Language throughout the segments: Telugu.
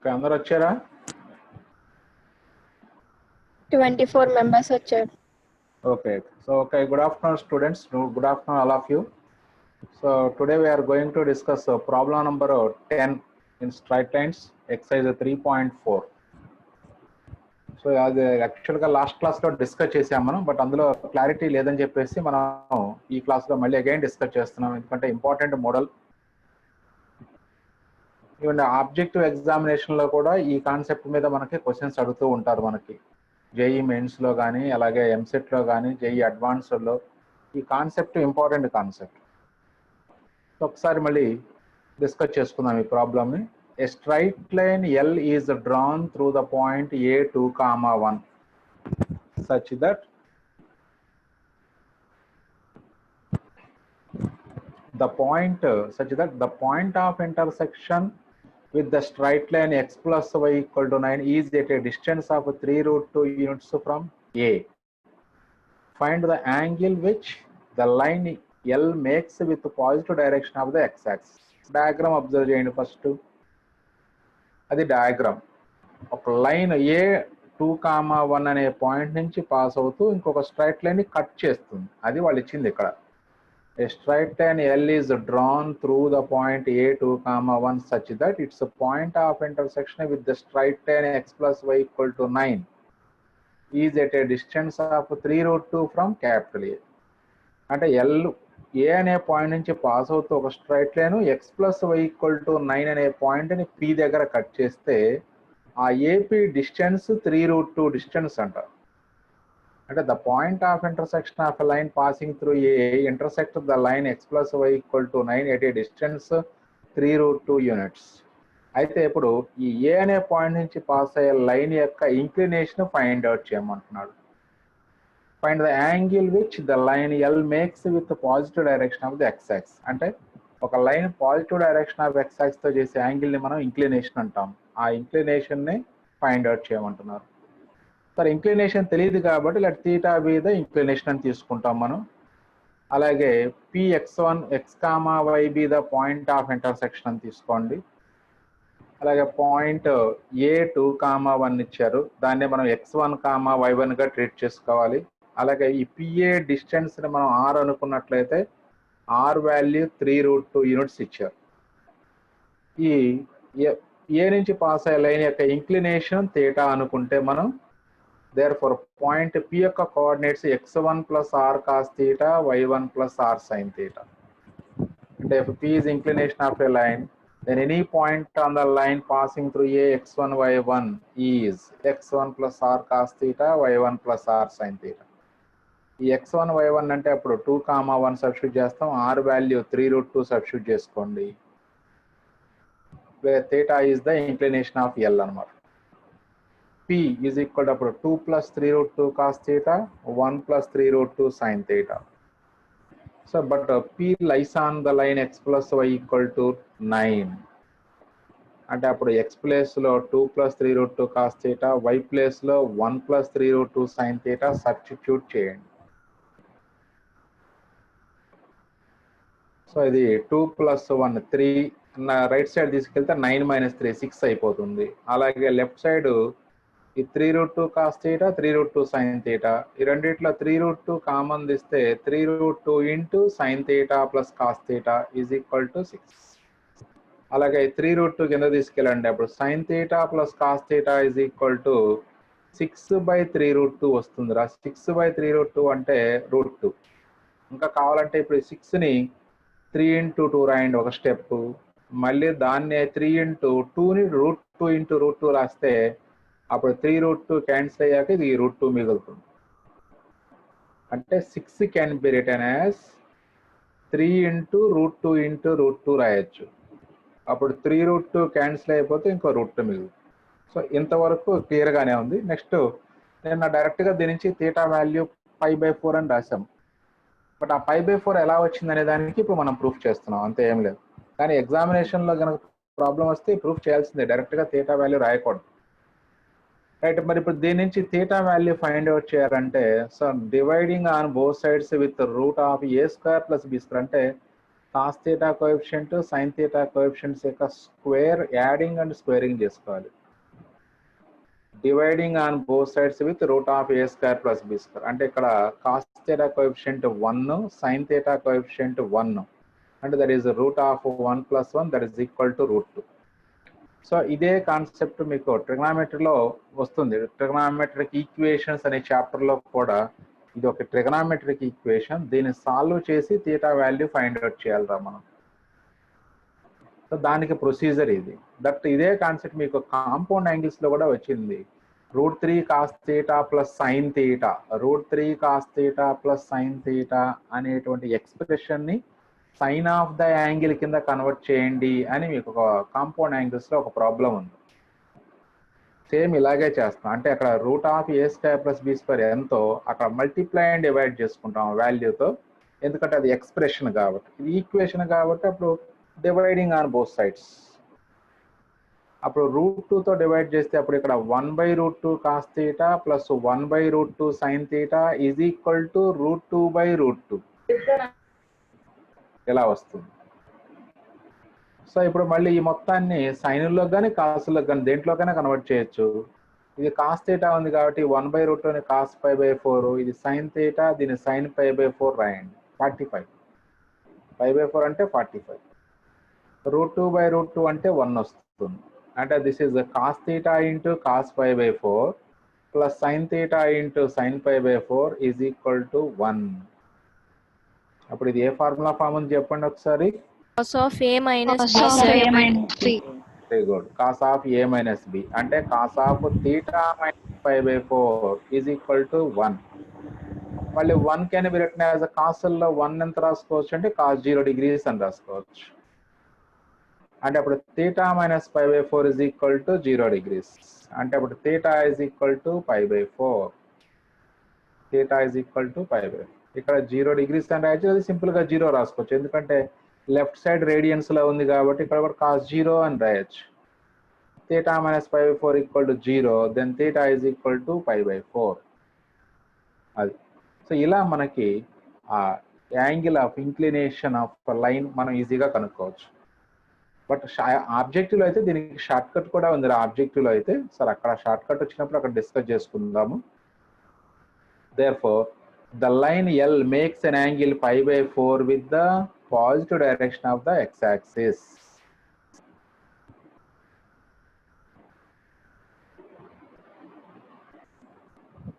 ఓకే, అందరు వచ్చారా? 24 members వచ్చారు. Okay, so good afternoon students, good afternoon all of you. So today we are going to discuss problem number 10 in straight lines, exercise 3.4. So అది యాక్చువల్గా లాస్ట్ క్లాస్లో డిస్కస్ చేసాం మనం, బట్ అందులో క్లారిటీ లేదని చెప్పేసి మనం ఈ క్లాస్లో మళ్ళీ అగైన్ డిస్కస్ చేస్తున్నాం, ఎందుకంటే ఇంపార్టెంట్ మోడల్. ఈవెన్ ఆబ్జెక్టివ్ ఎగ్జామినేషన్లో కూడా ఈ కాన్సెప్ట్ మీద మనకి క్వశ్చన్స్ అడుగుతూ ఉంటారు. మనకి జేఈ మెయిన్స్లో కానీ, అలాగే ఎంసెట్లో కానీ, జేఈ అడ్వాన్స్డ్లో ఈ కాన్సెప్ట్ ఇంపార్టెంట్ కాన్సెప్ట్. ఒకసారి మళ్ళీ డిస్కస్ చేసుకుందాం ఈ ప్రాబ్లమ్ని. A straight line L is drawn through the point A2, 1 such that the point of intersection with the straight line x plus y equal to 9 is at a distance of 3√2 units from A. Find the angle which the line L makes with the positive direction of the x-axis. Diagram observe cheyandi first. అది డయాగ్రామ్. ఒక లైన్ A2, 1 అనే పాయింట్ నుంచి పాస్ అవుతూ ఇంకొక స్ట్రైట్ లైన్ ని కట్ చేస్తుంది. అది వాళ్ళు ఇచ్చింది ఇక్కడ. A straight line L is drawn through the point A2, 1 such that its point of intersection with the straight line x plus y equal to 9 is at a distance of 3√2 from capital A. అంటే ఏ అనే పాయింట్ నుంచి పాస్ అవుతూ ఒక straight line x plus y equal to 9 అనే పాయింట్ని పి దగ్గర కట్ చేస్తే ఆ ఏపీ డిస్టెన్స్ 3√2 డిస్టెన్స్ అంటారు. అంటే the point of intersection of a line passing through A intersect the line x plus y equal to 9 at a distance 3√2 units. అయితే ఇప్పుడు ఈ ఏ అనే పాయింట్ నుంచి పాస్ అయ్యే లైన్ యొక్క ఇంక్లినేషన్ ఫైండ్ అవుట్ చేయమంటున్నాడు. Find the angle which the line L makes with the positive direction of the x-axis. అంటే ఒక line positive direction of x-axis తో చేసే యాంగిల్ ని మనం ఇంక్లినేషన్ అంటాం. ఆ ఇంక్లినేషన్ ని ఫైండ్ అవుట్ చేయమంటున్నారు. సరే, ఇంక్లినేషన్ తెలియదు కాబట్టి let theta be the inclination అని తీసుకుంటాం మనం. అలాగే px1 x, y be the point of intersection అని తీసుకోండి. అలాగే పాయింట్ A2, 1 ఇచ్చారు, దాన్ని మనం x1, y1 గా ట్రీట్ చేసుకోవాలి. అలాగే ఈ పిఏ డిస్టెన్స్ ని మనం ఆర్ అనుకున్నట్లయితే ఆర్ వాల్యూ 3√2 యూనిట్స్ ఇచ్చారు. ఈ ఏ నుంచి పాస్ అయ్యే లైన్ యొక్క ఇంక్లినేషన్ థీటా అనుకుంటే మనం దేర్ఫోర్ పాయింట్ పి యొక్క coordinates x1 plus r cos theta, y1 plus r sine theta. అంటే if p is inclination of a line, then any point on the line passing through a x1, y1 is x1 plus r cos theta, y1 plus r sin theta. ఈ x1, y1 అంటే అప్పుడు 2, 1 సబ్స్టిట్యూట్ చేస్తాం, r వాల్యూ 3√2 సబ్స్టిట్యూట్ చేసుకోండి. Theta is the inclination of L అనమాట. p ఈజ్ ఈక్వల్ అప్పుడు 2 plus 3√2 cos theta, 1 plus 3√2 sine theta. So, but P lies on the line x plus y equal to 9. అంటే అప్పుడు x ప్లేస్ లో 2 plus 3√2 cos theta, y place లో 1 ప్లస్ 3√2 సైన్ థీటా సబ్స్టిట్యూట్ చేయండి. సో ఇది 2 ప్లస్ 1 3, రైట్ సైడ్ తీసుకెళ్తే 9 మైనస్ 3 6 అయిపోతుంది. అలాగే లెఫ్ట్ సైడ్ ఈ 3√2 కాస్ థీటా, 3√2 సైన్ థీటా, ఈ రెండిట్లో 3√2 కామన్ తీస్తే 3√2 into sine theta plus cos theta is equal to 6. అలాగే 3√2 కింద తీసుకెళ్ళండి, అప్పుడు sine theta plus cos theta is equal to 6/3√2 వస్తుంది రా. 6/3√2 అంటే √2. ఇంకా కావాలంటే ఇప్పుడు 6ని 3 ఇంటూ 2 రాయండి ఒక స్టెప్, మళ్ళీ దాన్ని 3 ఇంటూ 2ని √2 ఇంటూ √2 రాస్తే అప్పుడు 3√2 క్యాన్సిల్ అయ్యాక ఇది √2 మిగులుతుంది. అంటే 6 can be return as 3 into √2 into √2 రాయొచ్చు. అప్పుడు 3√2 క్యాన్సిల్ అయిపోతే ఇంకో √2 మిగులుతుంది. సో ఇంతవరకు క్లియర్గానే ఉంది. నెక్స్ట్ నేను డైరెక్ట్గా దీని నుంచి థీటా వాల్యూ π/4 అని రాసాం. బట్ ఆ π/4 ఎలా వచ్చింది అనే దానికి ఇప్పుడు మనం ప్రూఫ్ చేస్తున్నాం, అంతే ఏం లేదు. కానీ ఎగ్జామినేషన్లో కనుక ప్రాబ్లం వస్తే ప్రూఫ్ చేయాల్సిందే, డైరెక్ట్గా థీటా వాల్యూ రాయకూడదు. రైట్, మరి ఇప్పుడు దీని నుంచి థీటా వాల్యూ ఫైండ్ అవుట్ చేయాలంటే so dividing on both sides with root of a² plus b², అంటే cos theta coefficient sine theta coefficients యొక్క స్క్వేర్ యాడింగ్ అండ్ స్క్వేరింగ్ చేసుకోవాలి. Dividing on both sides with root of a square plus b square. అంటే ఇక్కడ cos theta coefficient 1, sine theta coefficient 1, అంటే that is root of 1 + 1 that is equal to √2. So ఇదే కాన్సెప్ట్ మీకు ట్రిగనామెట్రీలో వస్తుంది. ట్రిగనామెట్రిక్ ఈక్వేషన్స్ అనే చాప్టర్లో కూడా ఇది ఒక ట్రిగనామెట్రిక్ ఈక్వేషన్. దీన్ని సాల్వ్ చేసి థీటా వాల్యూ ఫైండ్ అవుట్ చేయాలిరా మనం. సో దానికి ప్రొసీజర్ ఇది. దట్ ఇదే కాన్సెప్ట్ మీకు కాంపౌండ్ యాంగిల్స్ లో కూడా వచ్చింది. √3 cos θ plus sine theta, √3 cos θ plus sine theta అనేటువంటి ఎక్స్ప్రెషన్ ని సైన్ ఆఫ్ ద యాంగిల్ కింద కన్వర్ట్ చేయండి అని మీకు ఒక కాంపౌండ్ యాంగిల్స్ లో ఒక ప్రాబ్లం ఉంది. సేమ్ ఇలాగే చేస్తాం. అంటే అక్కడ root of a square plus b square ఎంతో అక్కడ మల్టిప్లై అండ్ డివైడ్ చేసుకుంటాం వాల్యూతో, ఎందుకంటే అది ఎక్స్ప్రెషన్ కాబట్టి. ఇది ఈక్వేషన్ కాబట్టి అప్పుడు డివైడింగ్ ఆన్ బోత్ సైడ్స్. అప్పుడు √2తో డివైడ్ చేస్తే అప్పుడు ఇక్కడ 1/√2 cos θ plus 1/√2 sin θ is equal to √2/√2 ఇలా వస్తుంది. సో ఇప్పుడు మళ్ళీ ఈ మొత్తాన్ని సైన్లో కానీ కాసులో కానీ దేంట్లోకైనా కన్వర్ట్ చేయొచ్చు. ఇది cos θ ఉంది కాబట్టి 1/√2 cos π/4, ఇది sin θ, దీన్ని sin π/4 రాయండి. 45 π/4 అంటే 45, √2/√2 అంటే 1 వస్తుంది. అంటే this is cos θ into cos π/4 plus sin θ into sin π/4 is equal to 1. అప్పుడు ఇది ఏ ఫార్ములా ఫామ్ ఉంది చెప్పండి ఒకసారి. Cos of A minus B Cos of A minus B. Very good. cos of A minus B అంటే cos of θ minus π/4 is equal to 1. మళ్ళీ 1 కెన్ బి రిటన్ యాజ్ కాసుల్లో 1 ఎంత రాసుకోవచ్చు అంటే cos 0 degrees అని రాసుకోవచ్చు. అంటే అప్పుడు θ minus π/4 is equal to 0 degrees. అంటే అప్పుడు θ is equal to π/4. θ is equal to π/4. ఇక్కడ 0 degrees అని రాయచ్చు. అది సింపుల్ గా 0 రాసుకోవచ్చు, ఎందుకంటే లెఫ్ట్ సైడ్ రేడియన్స్ లో ఉంది కాబట్టి ఇక్కడ కూడా cos 0 అని రాయొచ్చు. θ minus π/4 equal to 0, then θ is equal to π/4. అది. సో ఇలా మనకి ఆ angle of inclination of line మనం ఈజీగా కనుక్కోవచ్చు. బట్ ఆబ్జెక్టివ్ లో అయితే దీనికి షార్ట్ కట్ కూడా ఉంది. ఆబ్జెక్టివ్ లో అయితే సరే అక్కడ షార్ట్ కట్ వచ్చినప్పుడు అక్కడ డిస్కస్ చేసుకుందాము. Therefore, the line L makes an angle π/4 with the positive direction of the x-axis.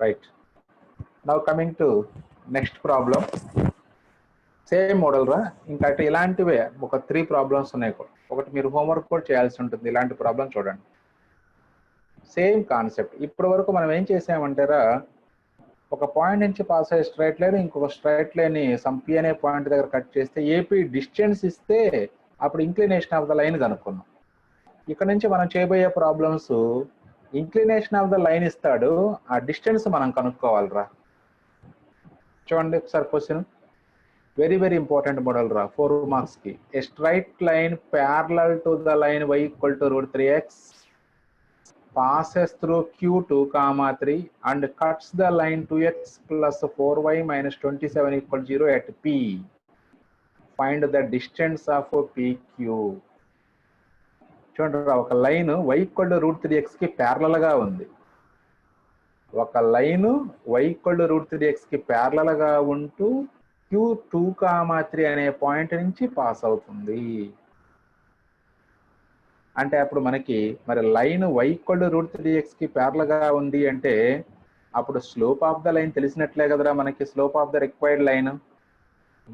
Right. Now coming to next problem. Same model రా. ఇంకా ఇలాంటివే ఒక 3 ప్రాబ్లమ్స్ ఉన్నాయి. ఒకటి మీరు హోంవర్క్ కూడా చేయాల్సి ఉంటుంది. ఇలాంటి ప్రాబ్లం చూడండి. Same concept. ఇప్పటి వరకు మనం ఏం చేసామంటారా, ఒక పాయింట్ నుంచి పాస్ అయ్యే స్ట్రైట్ లైన్ ఇంకొక స్ట్రైట్ లైన్ సమ్ P అనే పాయింట్ దగ్గర కట్ చేస్తే AP డిస్టెన్స్ ఇస్తే అప్పుడు ఇంక్లినేషన్ ఆఫ్ ద లైన్ కనుక్కున్నాం. ఇక్కడ నుంచి మనం చేయబోయే problems inclination of the line ఇస్తాడు, ఆ డిస్టెన్స్ మనం కనుక్కోవాలిరా. చూడండి ఒకసారి question. Very very important model రా, 4 మార్క్స్ కి. A straight line parallel to the line y equal to √3x passes through Q2, 3 and cuts the line 2x plus 4y minus 27 equal 0 at P. Find the distance of PQ. చూడండి, ఒక line y equal to √3x కి ప్యారలల్ గా ఉంది. ఒక line y equal to √3x కి ప్యారలల్ గా ఉంటూ Q2, 3 అనే పాయింట్ నుంచి పాస్ అవుతుంది. అంటే అప్పుడు మనకి మరి line y equal to √3x కి ప్యారలల్ గా ఉంది అంటే అప్పుడు స్లోప్ ఆఫ్ ద లైన్ తెలిసినట్లే కదరా మనకి. Slope of the required line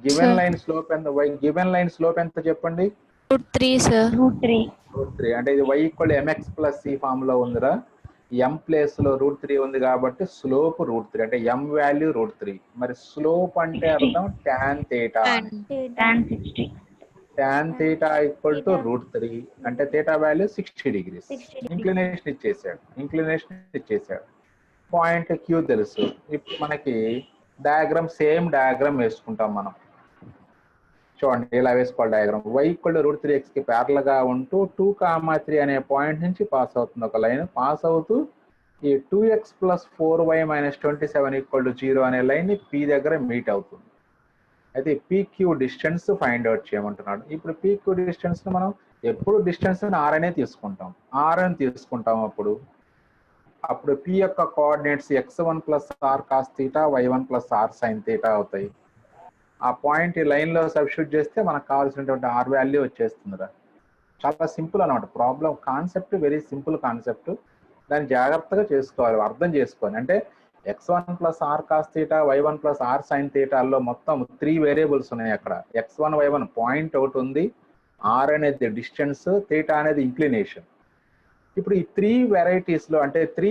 given line slope ఎంత, గివెన్ లైన్ స్లోప్ ఎంత చెప్పండి? √3 sir. √3 అంటే ఇది y equal mx plus c form లో ఉందిరా. m ప్లేస్ లో √3 ఉంది కాబట్టి స్లోప్ √3 అంటే m వాల్యూ √3. మరి స్లోప్ అంటే అర్థం tan θ. tan θ ఈక్వల్ టు √3 అంటే θ వాల్యూ 60 degrees. ఇంక్లినేషన్ ఇచ్చేసాడు. పాయింట్ Q తెలుసు. ఇప్పుడు మనకి డయాగ్రామ్ సేమ్ డయాగ్రామ్ వేసుకుంటాం మనం. చూడండి ఇలా వేసుకోవాలి diagram. y equal to √3x కి ప్యారలల్ గా ఉంటూ 2, 3 అనే పాయింట్ నుంచి పాస్ అవుతుంది ఒక లైన్. పాస్ అవుతూ ఈ 2x plus 4y minus 27 equal to 0 అనే లైన్ ని P దగ్గర మీట్ అవుతుంది. అయితే పీక్యూ డిస్టెన్స్ ఫైండ్ అవుట్ చేయమంటున్నాడు. ఇప్పుడు పీక్యూ డిస్టెన్స్ మనం ఎప్పుడు డిస్టెన్స్ ఆర్ అనే తీసుకుంటాం, ఆర్ అని తీసుకుంటాం. అప్పుడు పి యొక్క coordinates x1 plus r cos theta, y1 plus r sine theta అవుతాయి. ఆ పాయింట్ ఈ లైన్ లో సబ్స్టిట్యూట్ చేస్తే మనకు కావాల్సినటువంటి ఆర్ వాల్యూ వచ్చేస్తుందిరా. చాలా సింపుల్ అనమాట problem. Concept very simple concept. దాన్ని జాగ్రత్తగా చేసుకోవాలి, అర్థం చేసుకోవాలి. అంటే x1 plus r cos theta, y1 plus r sine థీటాల్లో మొత్తం 3 వేరియబుల్స్ ఉన్నాయి. అక్కడ x1 y1 పాయింట్ ఒకటి ఉంది, ఆర్ అనేది డిస్టెన్స్, థీటా అనేది ఇంక్లినేషన్. ఇప్పుడు ఈ 3 వెరైటీస్లో అంటే 3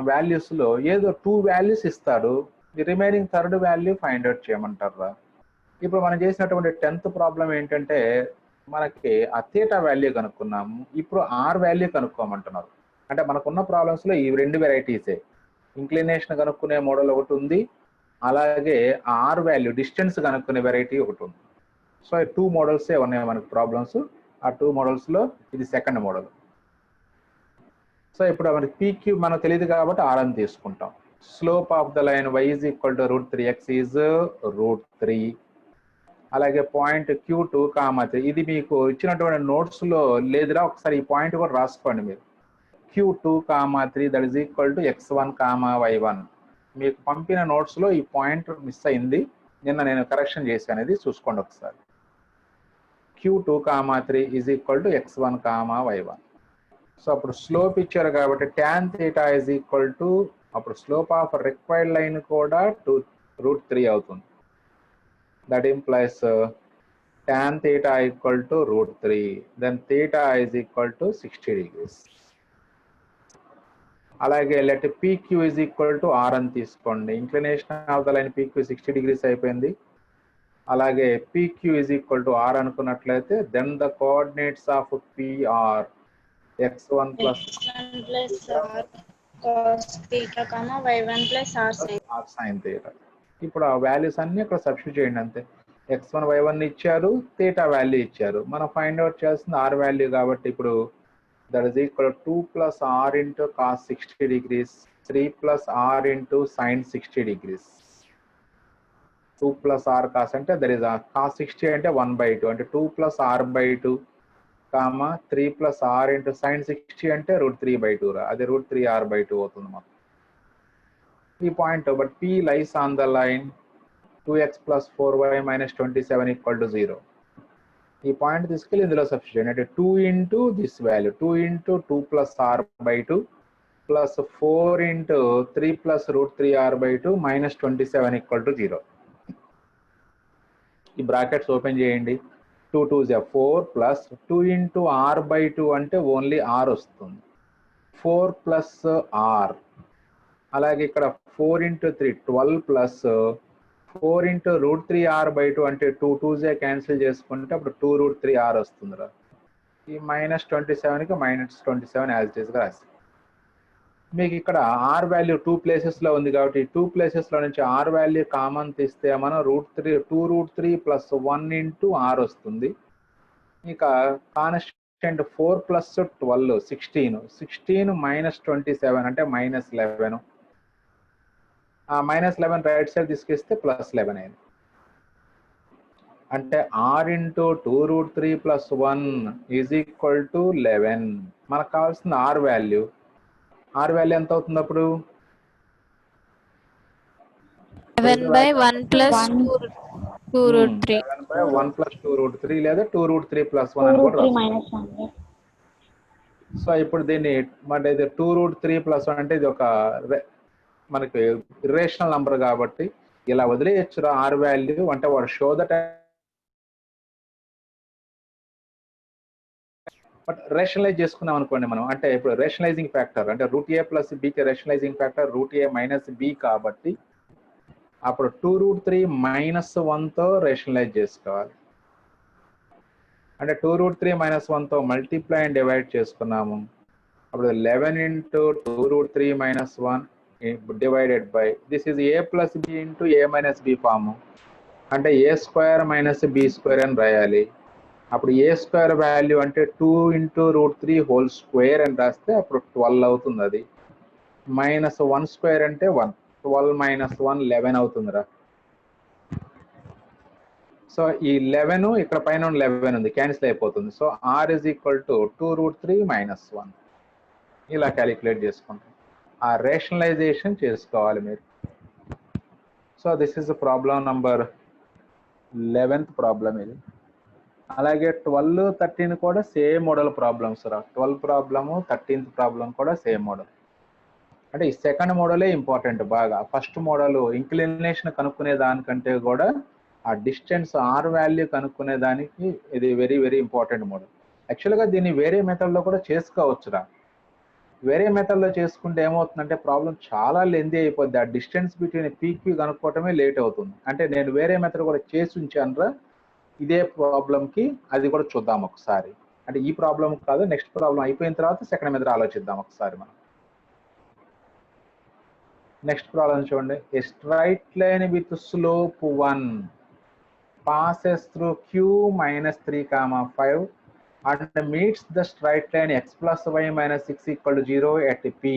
వాల్యూస్లో ఏదో 2 వాల్యూస్ ఇస్తాడు, the remaining third value find out చేయమంటారా. ఇప్పుడు మనం చేసినటువంటి 10th ప్రాబ్లం ఏంటంటే మనకి ఆ థీటా వాల్యూ కనుక్కున్నాము, ఇప్పుడు ఆర్ వాల్యూ కనుక్కోమంటున్నారు. అంటే మనకున్న ప్రాబ్లమ్స్లో ఈ 2 వెరైటీసే. ఇంక్లినేషన్ కనుక్కునే మోడల్ ఒకటి ఉంది, అలాగే ఆర్ వాల్యూ డిస్టెన్స్ కనుక్కునే వెరైటీ ఒకటి ఉంది. సో 2 మోడల్సే ఉన్నాయి మనకు ప్రాబ్లమ్స్. ఆ 2 మోడల్స్లో ఇది సెకండ్ మోడల్. సో ఇప్పుడు మనకి పీక్యూ మనకు తెలియదు కాబట్టి ఆర్ అని తీసుకుంటాం. Slope of the line y is equal to √3x is √3. అలాగే పాయింట్ Q2, 3 ఇది మీకు ఇచ్చినటువంటి నోట్స్లో లేదురా, ఒకసారి ఈ పాయింట్ కూడా రాసుకోండి మీరు. Q2, 3 that is equal to x1, y1. మీకు పంపిన నోట్స్లో ఈ పాయింట్ మిస్ అయింది, నిన్న నేను కరెక్షన్ చేశాను, ఇది చూసుకోండి ఒకసారి. Q2, 3 is equal to x1, y1. So అప్పుడు స్లోప్ ఇచ్చారు కాబట్టి tan theta is equal to, అప్పుడు స్లోప్ ఆఫ్ రిక్వైర్డ్ లైన్ కూడా √3 అవుతుంది. That implies tan theta equal to √3. Then theta is equal to 60 degrees. అలాగే let PQ is equal to R అని తీసుకోండి. Inclination of the line PQ 60 degrees అయిపోయింది. అలాగే PQ is equal to R అనుకున్నట్లయితే then the coordinates of PR x1 plus r cos theta, y1 plus r sin theta. ఇప్పుడు ఆ వాల్యూస్ అన్ని అక్కడ సబ్స్టిట్యూట్ చేయండి అంతే. x1 y1 ఇచ్చారు, థీటా వాల్యూ ఇచ్చారు, మనం ఫైండ్ అవుట్ చేస్తుంది ఆర్ వాల్యూ కాబట్టి ఇప్పుడు that is equal 2 plus r into cos 60 degrees, 3 plus r into sin 60 degrees. 2 plus r cos అంటే దట్ ఈస్ cos 60 అంటే 1/2 అంటే 2 plus r by 2, 3 plus r into sin 60 అంటే √3/2 రా, అది √3r/2 అవుతుంది మాకు ఈ point. But p lies on the line 2x plus 4y minus 27 equal to 0. ఈ పాయింట్ తీసుకెళ్ళి ఇందులో సబ్స్టిట్యూట్ అంటే 2 into this value, 2 into 2 plus r/2 plus 4 into 3 plus √3r/2 minus 27 equal to 0. ఈ బ్రాకెట్స్ ఓపెన్ చేయండి. 2 2s 4 plus 2 into r/2 అంటే ఓన్లీ r వస్తుంది, 4 plus r. అలాగే ఇక్కడ 4 into 3 12 plus 4 into √3r/2 అంటే 2 2s క్యాన్సిల్ చేసుకుంటే అప్పుడు 2 √3r వస్తుందిరా. ఈ -27కి -27 యాజ్ ఇట్ ఈస్గా రాసి మీకు ఇక్కడ ఆర్ వాల్యూ 2 ప్లేసెస్లో ఉంది కాబట్టి 2 ప్లేసెస్లో నుంచి ఆర్ వాల్యూ కామన్ తీస్తే మనం √3 plus 1 into r వస్తుంది. ఇక కాన్స్టెంట్ 4 plus 12 16 minus 27 అంటే -11. ఆ -11 రైట్ సైడ్ తీసుకొస్తే +11 అయింది. అంటే r into 2√3 plus 1 is equal to 11. మనకు కావాల్సిన ఆర్ వాల్యూ ఎంత అవుతుంది అప్పుడు 7/1 plus 2√3. 7/1 plus 2√3 లేదా 2√3 plus 1 అని కూడా రాసుకోవచ్చు. సో ఇప్పుడు దీన్ని మరి 2√3 plus 1 అంటే ఇది ఒక మనకి ఇర్రేషనల్ నంబర్ కాబట్టి ఇలా వదిలేయచ్చు ఆర్ వాల్యూ. అంటే వాడు షో దట్ బట్ రేషనలైజ్ చేసుకున్నాం అనుకోండి మనం, అంటే ఇప్పుడు రేషనలైజింగ్ ఫ్యాక్టర్ అంటే √a plus bకి rationalising factor √a minus b కాబట్టి అప్పుడు 2√3 - 1తో రేషనలైజ్ చేసుకోవాలి. అంటే 2√3 - 1తో మల్టిప్లై అండ్ డివైడ్ చేసుకున్నాము. అప్పుడు 11 into 2√3 - 1 divided by this is a plus b into a minus b form. అంటే a² - b² అని రాయాలి. అప్పుడు a² వాల్యూ అంటే 2 into √3 హోల్ స్క్వేర్ అని రాస్తే అప్పుడు 12 అవుతుంది. అది -1² అంటే 1, 12 - 1 11 అవుతుందిరా. సో ఈ 11 ఇక్కడ పైన 11 ఉంది, క్యాన్సిల్ అయిపోతుంది. So r is equal to 2√3 minus 1. ఇలా క్యాలిక్యులేట్ చేసుకుంటాం. ఆ రేషనలైజేషన్ చేసుకోవాలి మీరు. So this is problem number 11th problem ఇది. అలాగే 12, 13 కూడా సేమ్ మోడల్ ప్రాబ్లమ్స్ రా. 12 ప్రాబ్లము 13th ప్రాబ్లం కూడా సేమ్ మోడల్. అంటే ఈ సెకండ్ మోడలే ఇంపార్టెంట్ బాగా. ఫస్ట్ మోడల్ ఇంక్లినేషన్ కనుక్కునే దానికంటే కూడా ఆ డిస్టెన్స్ ఆర్ వాల్యూ కనుక్కునే దానికి ఇది వెరీ వెరీ ఇంపార్టెంట్ మోడల్. యాక్చువల్గా దీన్ని వేరే మెథడ్లో కూడా చేసుకోవచ్చురా. వేరే మెథడ్లో చేసుకుంటే ఏమవుతుందంటే ప్రాబ్లం చాలా లెందీ అయిపోద్ది. ఆ డిస్టెన్స్ బిట్వీన్ పీక్యూ కనుక్కోవటమే లేట్ అవుతుంది. అంటే నేను వేరే మెథడ్ కూడా చేసి ఉంచానురా ఇదే ప్రాబ్లంకి, అది కూడా చూద్దాం ఒకసారి. అంటే ఈ ప్రాబ్లం కాదు, నెక్స్ట్ ప్రాబ్లం అయిపోయిన తర్వాత సెకండ్ మెథడ్ ఆలోచిద్దాం ఒకసారి మనం. నెక్స్ట్ ప్రాబ్లం చూడండి. A straight line with slope 1 passes through q minus 3 comma 5 and meets the straight line x plus y minus 6 equal to 0 at p.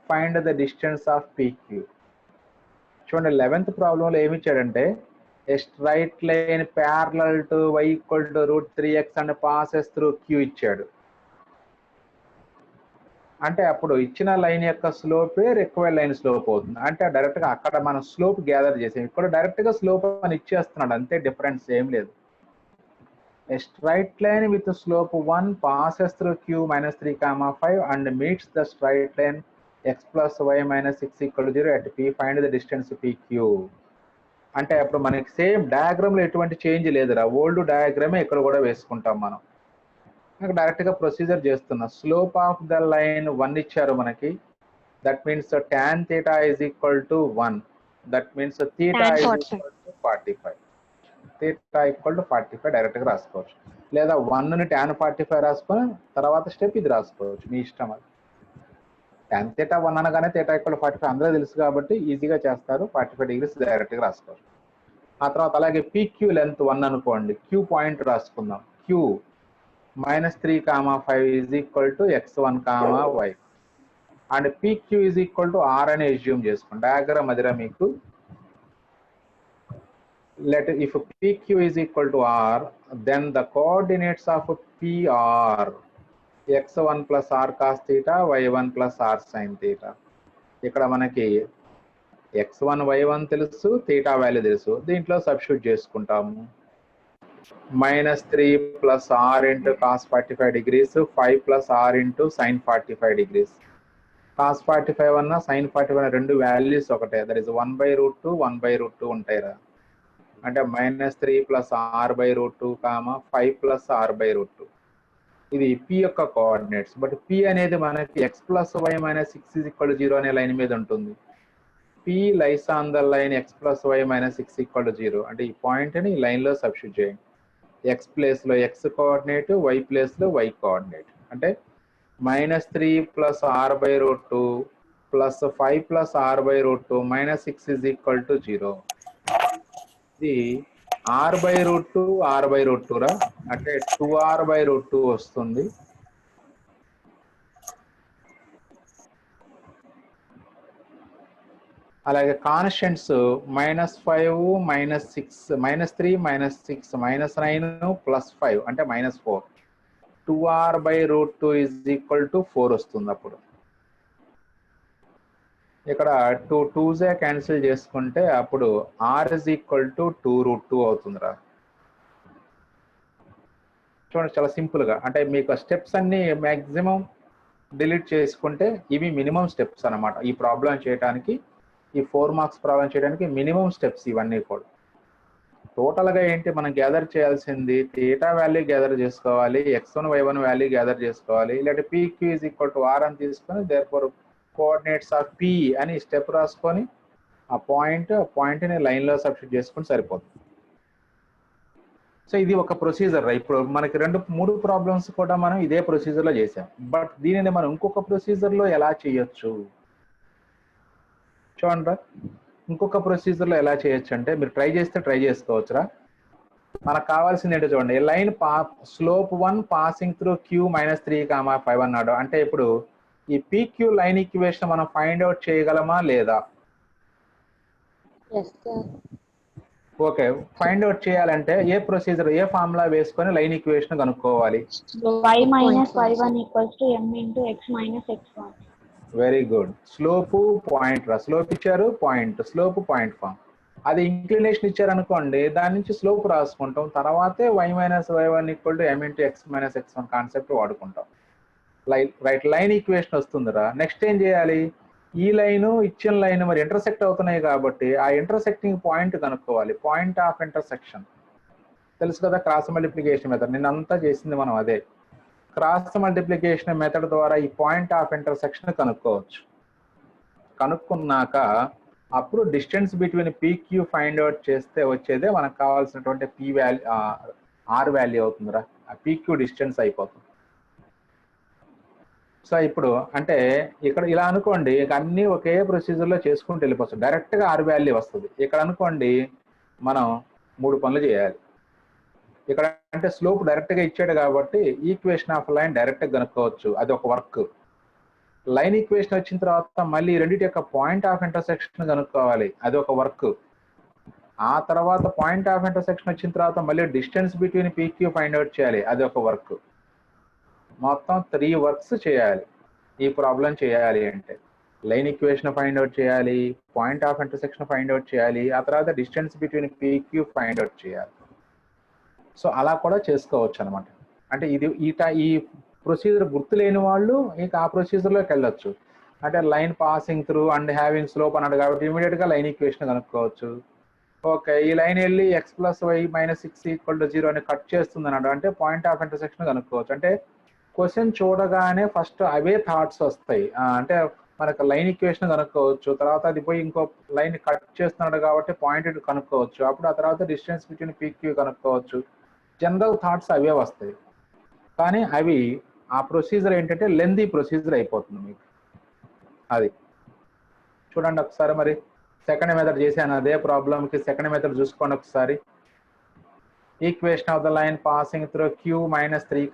Find the distance of pq. చూడండి 11th ప్రాబ్లంలో ఏమి ఇచ్చాడంటే a straight line parallel to y equal to √3x and passes through q ఇచ్చాడు. అంటే అప్పుడు ఇచ్చిన లైన్ యొక్క స్లోపే రిక్వైర్డ్ లైన్ స్లోప్ అవుతుంది. అంటే డైరెక్ట్గా అక్కడ మనం స్లోప్ గ్యాదర్ చేసాం, ఇక్కడ డైరెక్ట్గా స్లోప్ అని ఇచ్చేస్తున్నాడు, అంతే, డిఫరెన్స్ ఏం లేదు. A straight line with slope 1 passes through q minus 3 comma 5 and meets the straight line x plus y minus 6 equal to 0 at p. Find the distance pq. అంటే అప్పుడు మనకి సేమ్ డయాగ్రామ్లో ఎటువంటి చేంజ్ లేదురా, ఓల్డ్ డయాగ్రామే ఇక్కడ కూడా వేసుకుంటాం మనం. డైరెక్ట్గా ప్రొసీజర్ చేస్తున్నా. స్లోప్ ఆఫ్ ద లైన్ 1 ఇచ్చారు మనకి, that means tan theta is equal to 1. That means theta is equal to 45. theta equal to 45 డైరెక్ట్గా రాసుకోవచ్చు, లేదా 1ని tan 45 రాసుకొని తర్వాత స్టెప్ ఇది రాసుకోవచ్చు, మీ ఇష్టం. అది tan theta 1 అనగానే theta equal to 45 అందరూ తెలుసు కాబట్టి ఈజీగా చేస్తారు. 45 degrees డైరెక్ట్గా రాసుకోవచ్చు. ఆ తర్వాత అలాగే PQ లెంత్ 1 అనుకోండి, Q point రాసుకుందాం. Q minus 3 comma 5 is equal to x1 comma y and pq is equal to r అని assume చేసుకోండి. డయాగ్రామ్ అదిరా మీకు. let if pq is equal to r, then the coordinates of p are x1 plus r cos theta, y1 plus r sin theta. ఇక్కడ మనకి x1 y1 తెలుసు, theta వాల్యూ తెలుసు, దీంట్లో సబ్స్టిట్యూట్ చేసుకుంటాము. -3 plus r into cos 45 degrees, 5 plus r into sin 45 degrees. cos 45 అన్న sin 45 రెండు వాల్యూస్ ఒకటే, దట్ ఈస్ 1/√2 1/√2 ఉంటాయిరా. అంటే -3 plus r/√2 5 plus r/√2. ఇది p యొక్క కోఆర్డినేట్స్. బట్ p అనేది మనకి x plus y minus 6 is equal to 0 అనే లైన్ మీద ఉంటుంది. p lies on the line x plus y minus 6 equal to 0. అంటే ఈ పాయింట్ని ఈ లైన్లో సబ్స్టిట్యూట్ చేయండి. x ప్లేస్లో x కోఆర్డినేట్, y ప్లేస్లో y కోఆర్డినేట్. అంటే -3 plus r/√2 plus 5 plus r/√2 minus 6 is equal to 0. ఇది r/√2 r/√2 రా, అంటే 2r/√2 వస్తుంది. అలాగే కాన్స్టెంట్స్ -5 -6 -3 -6 -9 +5 అంటే -4. 2r/√2 is equal to 4 వస్తుంది. అప్పుడు ఇక్కడ 2's క్యాన్సిల్ చేసుకుంటే అప్పుడు r is equal to 2√2 అవుతుందిరా. చూడండి చాలా సింపుల్గా, అంటే మీకు స్టెప్స్ అన్ని మ్యాక్సిమం డిలీట్ చేసుకుంటే ఇవి మినిమం స్టెప్స్ అనమాట. ఈ ప్రాబ్లం చేయడానికి, ఈ 4 మార్క్స్ ప్రాబ్లం చేయడానికి మినిమం స్టెప్స్ ఇవన్నీ కూడా. టోటల్గా ఏంటి మనం గ్యాదర్ చేయాల్సింది, థీటా వాల్యూ గ్యాదర్ చేసుకోవాలి, x1 y1 వాల్యూ గ్యాదర్ చేసుకోవాలి, లేదంటే pq is equal to r అని తీసుకొని దేర్ఫోర్ కోఆర్డినేట్స్ ఆఫ్ p అని స్టెప్ రాసుకొని ఆ పాయింట్ని లైన్లో సబ్స్టిట్యూట్ చేసుకొని సరిపోతుంది. సో ఇది ఒక ప్రొసీజర్. ఇప్పుడు మనకి 3 ప్రాబ్లమ్స్ కూడా మనం ఇదే ప్రొసీజర్లో చేసాం. బట్ దీనిని మనం ఇంకొక ప్రొసీజర్లో ఎలా చేయొచ్చు చూడండి. ఇంకొక ప్రొసీజర్లో ఎలా చేయొచ్చు అంటే, మీరు ట్రై చేస్తే ట్రై చేసుకోవచ్చురా. మనకు కావాల్సింది ఏంటో చూడండి. Line slope 1 passing through q -3 5 అన్నాడు. అంటే ఇప్పుడు ఈ pq లైన్ ఈక్వేషన్ మనం ఫైండ్ అవుట్ చేయగలమా లేదా? ఓకే, ఫైండ్ అవుట్ చేయాలంటే ఏ ప్రొసీజర్, ఏ ఫార్ములా వేసుకొని లైన్ ఈక్వేషన్ కనుక్కోవాలి? y minus y1 equals to m into x minus x1. Very good. Slope point రా, స్లోప్ ఇచ్చారు పాయింట్, స్లోప్ పాయింట్ ఫామ్. అది ఇంక్లినేషన్ ఇచ్చారు అనుకోండి, దాని నుంచి స్లోప్ రాసుకుంటాం, తర్వాతే y minus y1 equal to m into x minus x1 concept వాడుకుంటాం. రైట్, లైన్ ఈక్వేషన్ వస్తుందిరా. నెక్స్ట్ ఏం చేయాలి? ఈ లైన్ ఇచ్చిన లైన్ మరి ఇంటర్సెక్ట్ అవుతున్నాయి కాబట్టి ఆ ఇంటర్సెక్టింగ్ పాయింట్ కనుక్కోవాలి. పాయింట్ ఆఫ్ ఇంటర్సెక్షన్ తెలుసు కదా, క్రాస్ మల్టిప్లికేషన్ మెథడ్ నిన్నంతా చేసింది మనం అదే. క్రాస్ మల్టిప్లికేషన్ మెథడ్ ద్వారా ఈ పాయింట్ ఆఫ్ ఇంటర్సెక్షన్ కనుక్కోవచ్చు. కనుక్కున్నాక అప్పుడు distance between PQ find out చేస్తే వచ్చేదే మనకు కావాల్సినటువంటి P వాల్యూ, R వాల్యూ అవుతుందిరా. ఆ PQ డిస్టెన్స్ అయిపోతుంది. సో ఇప్పుడు అంటే ఇక్కడ ఇలా అనుకోండి, ఇక అన్ని ఒకే ప్రొసీజర్లో చేసుకుంటూ వెళ్ళిపోవచ్చు, డైరెక్ట్గా R వాల్యూ వస్తుంది. ఇక్కడ అనుకోండి మనం 3 పనులు చేయాలి. ఇక్కడ అంటే స్లోప్ డైరెక్ట్గా ఇచ్చాడు కాబట్టి ఈక్వేషన్ ఆఫ్ లైన్ డైరెక్ట్గా కనుక్కోవచ్చు, అది ఒక వర్క్. లైన్ ఈక్వేషన్ వచ్చిన తర్వాత మళ్ళీ రెండింటి యొక్క పాయింట్ ఆఫ్ ఇంటర్సెక్షన్ కనుక్కోవాలి, అది ఒక వర్క్. ఆ తర్వాత పాయింట్ ఆఫ్ ఇంటర్సెక్షన్ వచ్చిన తర్వాత మళ్ళీ distance between PQ find out చేయాలి, అది ఒక వర్క్. మొత్తం 3 వర్క్స్ చేయాలి ఈ ప్రాబ్లం చేయాలి అంటే. లైన్ ఈక్వేషన్ ఫైండ్ అవుట్ చేయాలి, point of intersection find out చేయాలి, ఆ తర్వాత distance between PQ find out చేయాలి. సో అలా కూడా చేసుకోవచ్చు అనమాట. అంటే ఇది ఈ ప్రొసీజర్ గుర్తు లేని వాళ్ళు ఇక ఆ ప్రొసీజర్లోకి వెళ్ళొచ్చు. అంటే line passing through and having slope అన్నాడు కాబట్టి ఇమీడియట్గా లైన్ ఈక్వేషన్ కనుక్కోవచ్చు. ఓకే, ఈ లైన్ వెళ్ళి x plus y minus 6 equal to 0 అని కట్ చేస్తుంది అన్నాడు అంటే పాయింట్ ఆఫ్ ఇంటర్సెక్షన్ కనుక్కోవచ్చు. అంటే క్వశ్చన్ చూడగానే ఫస్ట్ అవే థాట్స్ వస్తాయి. అంటే మనకు లైన్ ఈక్వేషన్ కనుక్కోవచ్చు, తర్వాత అది పోయి ఇంకో లైన్ కట్ చేస్తున్నాడు కాబట్టి పాయింట్ కనుక్కోవచ్చు, అప్పుడు ఆ తర్వాత డిస్టెన్స్ బిట్వీన్ PQ కనుక్కోవచ్చు. జనరల్ థాట్స్ అవే వస్తాయి, కానీ అవి ఆ ప్రొసీజర్ ఏంటంటే లెందీ ప్రొసీజర్ అయిపోతుంది మీకు. అది చూడండి ఒకసారి. మరి సెకండ్ మెథడ్ చేశాను అదే ప్రాబ్లంకి, సెకండ్ మెథడ్ చూసుకోండి ఒకసారి. Equation of the line passing through Q minus 3,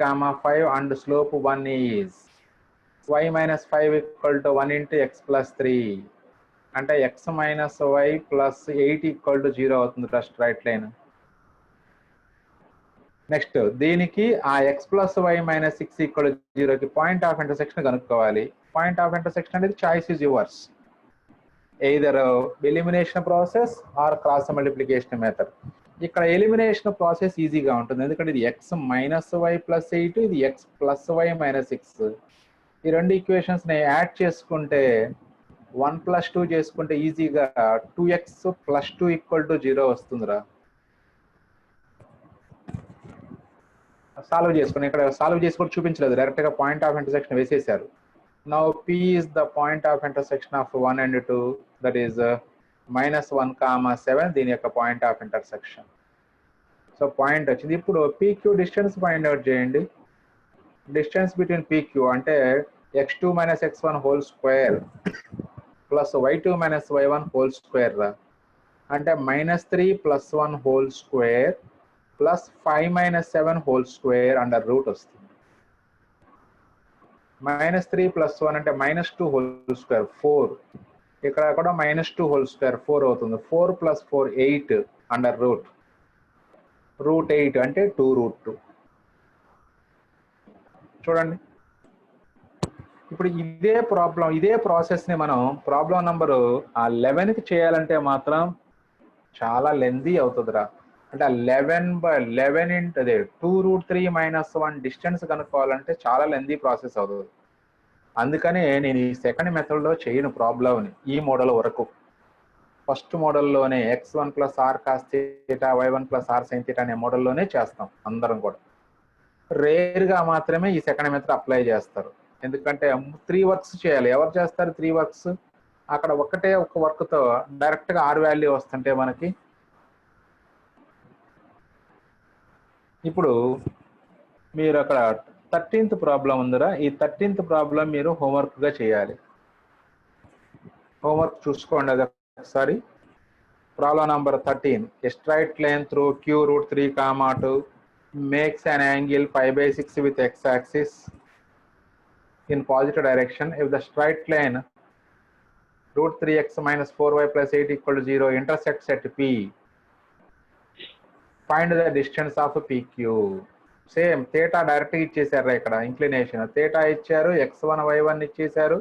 5 and slope 1 is y minus 5 equal to 1 into x plus 3 అంటే x minus y plus 8 equal to 0 అవుతుంది ఫస్ట్ రైట్ లైన్. నెక్స్ట్ దీనికి ఆ x plus y minus 6 equal to 0కి పాయింట్ ఆఫ్ ఇంటర్సెక్షన్ కనుక్కోవాలి. పాయింట్ ఆఫ్ ఇంటర్సెక్షన్ అనేది choice is yours, either elimination process or cross multiplication method. ఇక్కడ ఎలిమినేషన్ ప్రాసెస్ ఈజీగా ఉంటుంది, ఎందుకంటే ఇది x మైనస్ వై ప్లస్ 8, ఇది x ప్లస్ వై మైనస్ 6. ఈ రెండు ఈక్వేషన్స్ని యాడ్ చేసుకుంటే 1 + 2 చేసుకుంటే ఈజీగా 2x + 2 ఈక్వల్ టు 0 వస్తుందిరా. సాల్వ్ చేసుకుని ఇక్కడ సాల్వ్ చేసుకొని చూపించలేదు, డైరెక్ట్గా పాయింట్ ఆఫ్ ఇంటర్సెక్షన్ వేసేసారు. Now P is the point of intersection of 1 and 2, that is -1, 7, దీని యొక్క point of intersection. So point వచ్చింది. ఇప్పుడు PQ డిస్టెన్స్ ఫైండ్ అవుట్ చేయండి. డిస్టెన్స్ బిట్వీన్ PQ అంటే x2 - x1 whole square plus y2 - y1 whole square రా. అంటే -3 + 1 whole square plus 5 - 7 whole square under root వస్తుంది. -3 + 1 అంటే -2 హోల్ స్క్వేర్ 4, ఇక్కడ కూడా -2 హోల్ స్క్వేర్ 4 అవుతుంది. 4 + 4 8 అండర్ రూట్ 8 అంటే 2√2. చూడండి ఇప్పుడు ఇదే ప్రాసెస్ని మనం ప్రాబ్లం నంబరు 11కి చేయాలంటే మాత్రం చాలా లెందీ అవుతుందిరా. అంటే 11/11 ఇంటూ అదే 2√3 - 1 డిస్టెన్స్ కనుక్కోవాలంటే చాలా లెందీ ప్రాసెస్ అవుతుంది. అందుకనే నేను ఈ సెకండ్ మెథడ్లో చేయను ప్రాబ్లంని ఈ మోడల్ వరకు. ఫస్ట్ మోడల్లోనే x1 + r cos θ, y1 + r sin θ అనే మోడల్లోనే చేస్తాం అందరం కూడా. రేర్గా మాత్రమే ఈ సెకండ్ మెథడ్ అప్లై చేస్తారు, ఎందుకంటే 3 వర్క్స్ చేయాలి. ఎవరు చేస్తారు 3 వర్క్స్? అక్కడ ఒక వర్క్తో డైరెక్ట్గా R వాల్యూ వస్తుంటే మనకి. ఇప్పుడు మీరు అక్కడ 13th ప్రాబ్లం ఉందిరా, ఈ 13th ప్రాబ్లం మీరు హోంవర్క్గా చేయాలి. హోంవర్క్ చూసుకోండి అది ఒకసారి. Problem number 13, a straight line through Q √3, 2 makes an angle π/6 with x-axis in positive direction if the straight line √3x - 4y + 8 = 0 intersects at P. Find the distance of PQ. Same theta డైరెక్ట్గా ఇచ్చేసారు ఇక్కడ, ఇంక్లినేషన్ థీటా ఇచ్చారు, x1 y1 ఇచ్చేసారు.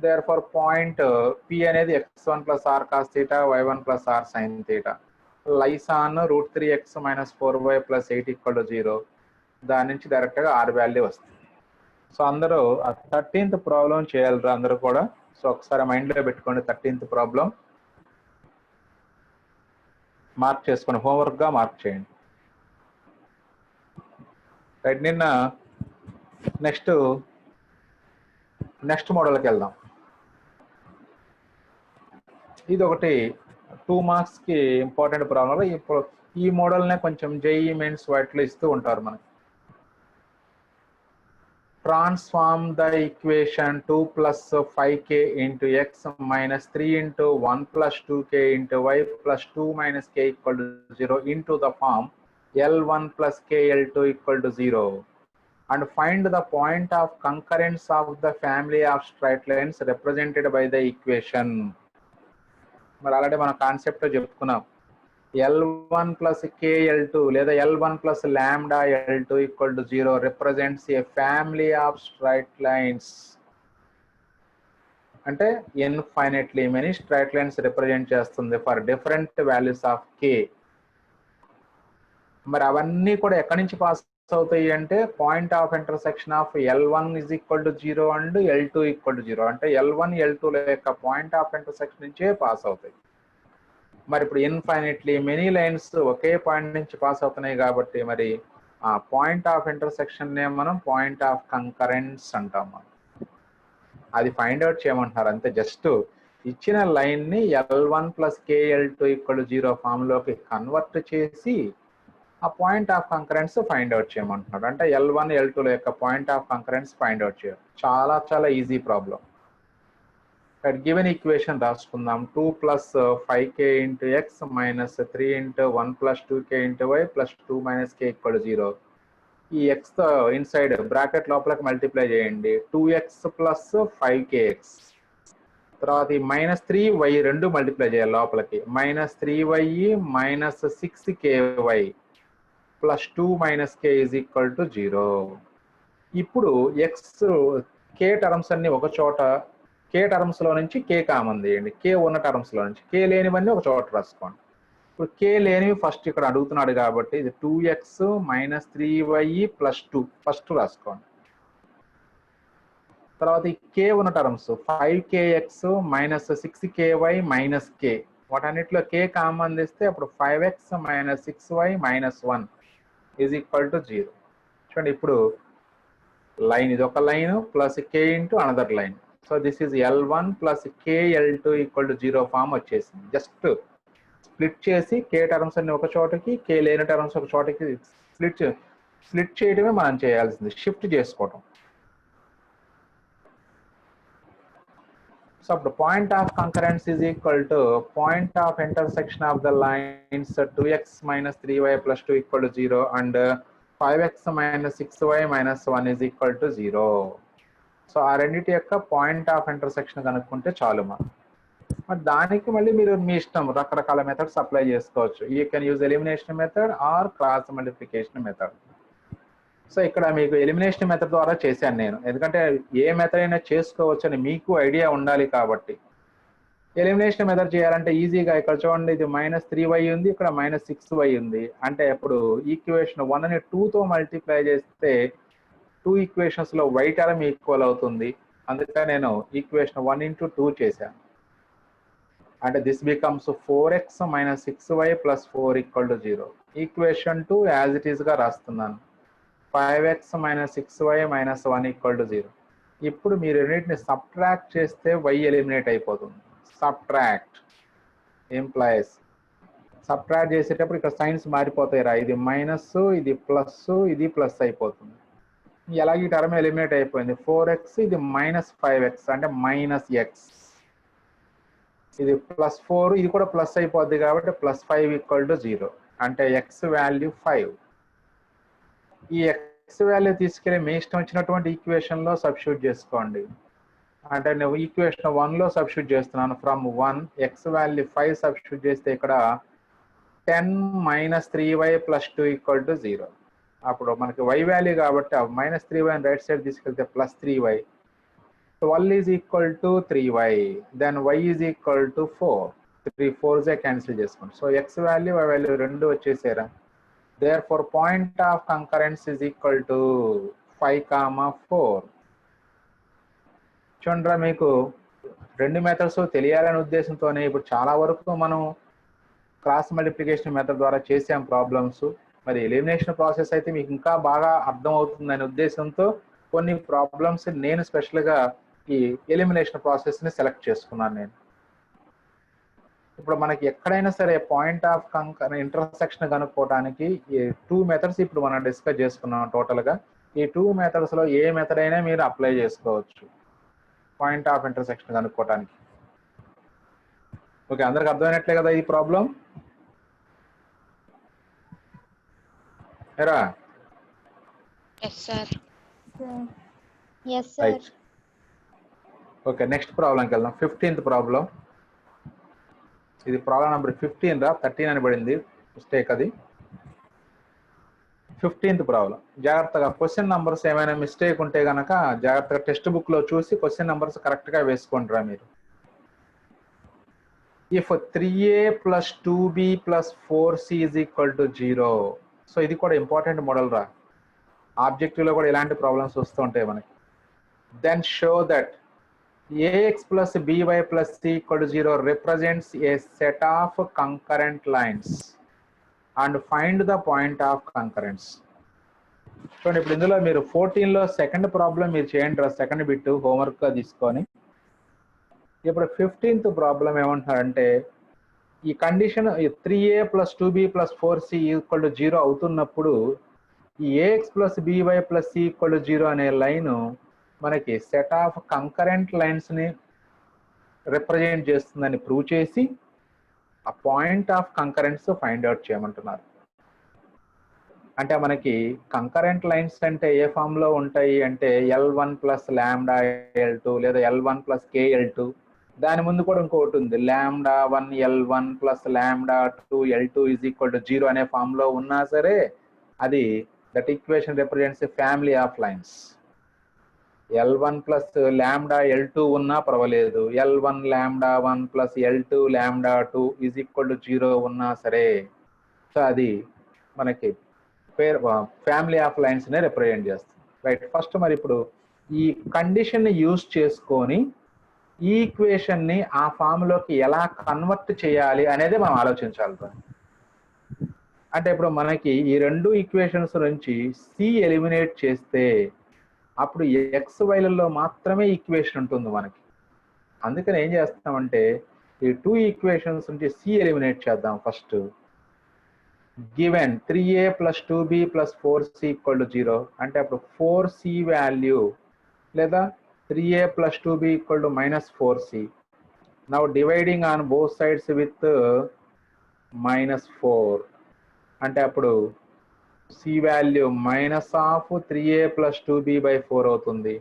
దేర్ ఫర్ పాయింట్ పి అనేది x1 plus r cos theta y1 plus r sine theta. Lies on √3x - 4y + 8 = 0. దాని నుంచి డైరెక్ట్గా ఆర్ వాల్యూ వస్తుంది. సో అందరూ 13th ప్రాబ్లం చేయాలిరా అందరూ కూడా. సో ఒకసారి మైండ్లో పెట్టుకోండి, 13th ప్రాబ్లం మార్క్ చేసుకొని హోంవర్క్గా మార్క్ చేయండి. రైట్, నిన్న నెక్స్ట్ మోడల్కి వెళ్దాం. ఇది ఒకటి 2 మార్క్స్కి ఇంపార్టెంట్ ప్రాబ్లం. ఇప్పుడు ఈ మోడల్నే కొంచెం జేఈఈ మెయిన్స్ వాటిలో ఇస్తూ ఉంటారు మనకి. Transform the equation 2 + 5k into x minus 3 into 1 plus 2k into y plus 2 minus k = 0 into the form L1 plus k L2 = 0 and find the point of concurrence of the family of straight lines represented by the equation. మరి అలాగే మన కాన్సెప్ట్ చెప్పుకున్నాం. L1 plus k L2 లేదా L1 plus lambda L2 = 0 represents a family of straight lines. అంటే infinitely many straight lines represent చేస్తుంది for different values of k. మరి అవన్నీ కూడా ఎక్కడి నుంచి పాస్ అవుతాయి అంటే point of intersection of L1 = 0 and L2 = 0. అంటే L1 L2 ల యొక్క పాయింట్ ఆఫ్ ఇంటర్సెక్షన్ నుంచే పాస్ అవుతాయి. మరి ఇప్పుడు ఇన్ఫైనైట్లీ మెనీ లైన్స్ ఒకే పాయింట్ నుంచి పాస్ అవుతున్నాయి కాబట్టి మరి ఆ పాయింట్ ఆఫ్ ఇంటర్సెక్షన్ నే మనం పాయింట్ ఆఫ్ కంకరెన్స్ అంటాం. అది ఫైండ్ అవుట్ చేయమంటున్నారు అంతే. జస్ట్ ఇచ్చిన లైన్ ని L1 plus k L2 = 0 form లోకి కన్వర్ట్ చేసి ఆ point of concurrence find out చేయమంటున్నాడు. అంటే L1 L2 ల యొక్క point of concurrence find out చేయాలి. చాలా ఈజీ ప్రాబ్లం. గివెన్ ఈక్వేషన్ రాసుకుందాం. 2 + 5k into x minus 3 into 1 plus 2k into y plus 2 minus k = 0. ఈ x తో ఇన్సైడ్ బ్రాకెట్ లోపలికి మల్టిప్లై చేయండి. 2x plus 5kx. తర్వాత ఈ -3y రెండు మల్టిప్లై చేయాలి లోపలికి. -3y minus 6ky plus 2 minus k = 0. ఇప్పుడు x k టర్మ్స్ అన్ని ఒక చోట, k టర్మ్స్ లో నుంచి k కామన్ తీయండి. k ఉన్న టర్మ్స్ లో నుంచి k లేనివన్నీ ఒక చోట రాసుకోండి. ఇప్పుడు k లేనివి ఫస్ట్ ఇక్కడ అడుగుతున్నాడు కాబట్టి ఇది 2x - 3y + 2 ఫస్ట్ రాసుకోండి. తర్వాత ఈ k ఉన్న టర్మ్స్ 5kx - 6ky - k, వాటన్నిటిలో k కామన్ తీస్తే అప్పుడు 5x - 6y - 1 = 0. చూడండి ఇప్పుడు లైన్ ఇది ఒక line plus k into another line. So this is L1 plus k L2 = 0 form వచ్చేసింది. జస్ట్ స్ప్లిట్ చేసి k టర్మ్స్ అన్ని ఒక చోటకి, k లేని టర్మ్స్ ఒక చోటకి స్ప్లిట్ చేయడమే మనం చేయాల్సింది, షిఫ్ట్ చేసుకోవటం. సో అప్పుడు point of concurrence = point of intersection of the lines 2x - 3y + 2 = 0 and 5x - 6y - 1 = 0. So ఆ రెండింటి యొక్క పాయింట్ ఆఫ్ ఇంటర్సెక్షన్ కనుక్కుంటే చాలు. మరి దానికి మళ్ళీ మీరు మీ ఇష్టం రకరకాల మెథడ్స్ అప్లై చేసుకోవచ్చు. You can use elimination method or cross multiplication method. So ఇక్కడ మీకు ఎలిమినేషన్ మెథడ్ ద్వారా చేశాను నేను, ఎందుకంటే ఏ మెథడ్ అయినా చేసుకోవచ్చు అని మీకు ఐడియా ఉండాలి కాబట్టి. ఎలిమినేషన్ మెథడ్ చేయాలంటే ఈజీగా ఇక్కడ చూడండి, ఇది -3y ఉంది, ఇక్కడ -6y ఉంది. అంటే ఇప్పుడు ఈక్వేషన్ 1ని 2తో మల్టిప్లై చేస్తే 2 ఈక్వేషన్స్ లో y టర్మ్ ఈక్వల్ అవుతుంది. అందుకే నేను ఈక్వేషన్ 1 × 2 చేశాను. అంటే this becomes 4x - 6y + 4 = 0. Equation 2 as it is గా రాస్తున్నాను. 5x - 6y - 1 = 0. ఇప్పుడు మీరు రెండింటిని సబ్ట్రాక్ట్ చేస్తే y ఎలిమినేట్ అయిపోతుంది. సబ్ట్రాక్ట్ ఇంప్లైస్ సబ్ట్రాక్ట్ చేసేటప్పుడు ఇక్కడ సైన్స్ మారిపోతాయి రా, ఇది మైనస్, ఇది ప్లస్, ఇది ప్లస్ అయిపోతుంది. ఎలాగ ఈ టర్మ్ ఎలిమినేట్ అయిపోయింది. 4x ఇది -5x అంటే -x, ఇది +4 ఇది కూడా ప్లస్ అయిపోద్ది కాబట్టి +5 = 0. అంటే x వాల్యూ 5. ఈ x వాల్యూ తీసుకెళ్ళి మీ ఇష్టం వచ్చినటువంటి ఈక్వేషన్ లో సబ్స్టిట్యూట్ చేసుకోండి. అంటే నేను ఈక్వేషన్ 1 లో సబ్స్టిట్యూట్ చేస్తున్నాను. ఫ్రమ్ 1 x వాల్యూ 5 సబ్స్టిట్యూట్ చేస్తే ఇక్కడ 10 minus 3y plus 2 equal to 0. అప్పుడు మనకి y వాల్యూ కాబట్టి మైనస్ 3y రైట్ సైడ్ తీసుకెళ్తే plus 3y, 12 is equal to 3y, then y is equal to 4. 3 4s cancel చేసుకోండి. So x value y value రెండు వచ్చేసారా. therefore point of concurrence is equal to 5,4. చూడరా, మీకు రెండు మెథడ్స్ తెలియాలనే ఉద్దేశంతోనే ఇప్పుడు చాలా వరకు మనం క్రాస్ మల్టిప్లికేషన్ మెథడ్ ద్వారా చేసాం ప్రాబ్లమ్స్. మరి ఎలిమినేషన్ ప్రాసెస్ అయితే మీకు ఇంకా బాగా అర్థం అవుతుందనే ఉద్దేశంతో కొన్ని ప్రాబ్లమ్స్ నేను స్పెషల్గా ఈ ఎలిమినేషన్ ప్రాసెస్ని సెలెక్ట్ చేసుకున్నాను నేను. ఇప్పుడు మనకి ఎక్కడైనా సరే పాయింట్ ఆఫ్ ఇంటర్సెక్షన్ కనుక్కోవడానికి ఈ 2 మెథడ్స్ ఇప్పుడు మనం డిస్కస్ చేసుకున్నాం టోటల్గా. ఈ 2 మెథడ్స్లో ఏ మెథడ్ అయినా మీరు అప్లై చేసుకోవచ్చు పాయింట్ ఆఫ్ ఇంటర్సెక్షన్ కనుక్కోవడానికి. ఓకే, అందరికి అర్థమైనట్లే కదా ఈ ప్రాబ్లం? ఎరా Yes, sir. Yes, sir. Right. Okay, next ప్రాబ్లంకి వెళ్దాం. 15th problem. ఇది ప్రాబ్లం నెంబర్ 15 రా, 13 అని పడింది, మిస్టేక్ అది. 15th problem. జాగ్రత్తగా క్వశ్చన్ నంబర్స్ ఏమైనా మిస్టేక్ ఉంటే కనుక జాగ్రత్తగా టెక్స్ట్ బుక్ లో చూసి క్వశ్చన్ నంబర్స్ కరెక్ట్ గా వేసుకుంటారా మీరు. If 3a plus 2b plus 4c is equal to 0. So ఇది కూడా ఇంపార్టెంట్ మోడల్ రా, ఆబ్జెక్టివ్ లో కూడా ఇలాంటి ప్రాబ్లమ్స్ వస్తూ ఉంటాయి మనకి. Then show that ax plus by plus c equal to 0 represents a set of concurrent lines and find the point of concurrence. చూడండి, ఇప్పుడు ఇందులో మీరు 14లో సెకండ్ ప్రాబ్లం మీరు చేయండి రా, సెకండ్ బిట్ హోంవర్క్ గా తీసుకొని. ఇప్పుడు 15th ప్రాబ్లం ఏమంటున్నారంటే ఈ condition 3a plus 2b plus 4c equal to 0 అవుతున్నప్పుడు ఈ ax plus by plus c equal to 0 అనే లైన్ మనకి సెట్ ఆఫ్ కంకరెంట్ లైన్స్ ని రిప్రజెంట్ చేస్తుందని ప్రూవ్ చేసి ఆ point of concurrence find out చేయమంటున్నారు. అంటే మనకి కంకరెంట్ లైన్స్ అంటే ఏ ఫామ్ లో ఉంటాయి అంటే L1 ప్లస్ లాంబ్డా L2 లేదా L1 ప్లస్ KL2. దాని ముందు కూడా ఇంకొకటి ఉంది, lambda 1 L1 plus lambda 2 L2 is equal to 0 అనే ఫామ్ లో ఉన్నా సరే అది that equation represents family of lines. L1 plus lambda L2 ఉన్నా పర్వాలేదు, L1 lambda 1 plus L2 lambda 2 is equal to 0 ఉన్నా సరే సో అది మనకి ఫ్యామిలీ ఆఫ్ లైన్స్ నే రిప్రజెంట్ చేస్తుంది. రైట్, ఫస్ట్ మరి ఇప్పుడు ఈ కండిషన్ ని యూజ్ చేసుకొని ఈ ఈక్వేషన్ ని ఆ ఫామ్ లోకి ఎలా కన్వర్ట్ చేయాలి అనేది మనం ఆలోచించాలి. అంటే ఇప్పుడు మనకి ఈ రెండు ఈక్వేషన్స్ నుంచి సి ఎలిమినేట్ చేస్తే అప్పుడు ఎక్స్ వైలలో మాత్రమే ఈక్వేషన్ ఉంటుంది మనకి. అందుకని ఏం చేస్తామంటే ఈ 2 ఈక్వేషన్స్ నుంచి సి ఎలిమినేట్ చేద్దాం. First given 3a plus 2b plus 4c equal to 0 అంటే అప్పుడు 4c వాల్యూ లేదా 3a plus 2b equal to minus 4c. Now dividing on both sides with minus 4 అంటే అప్పుడు c value minus of 3a plus 2b by 4 అవుతుంది.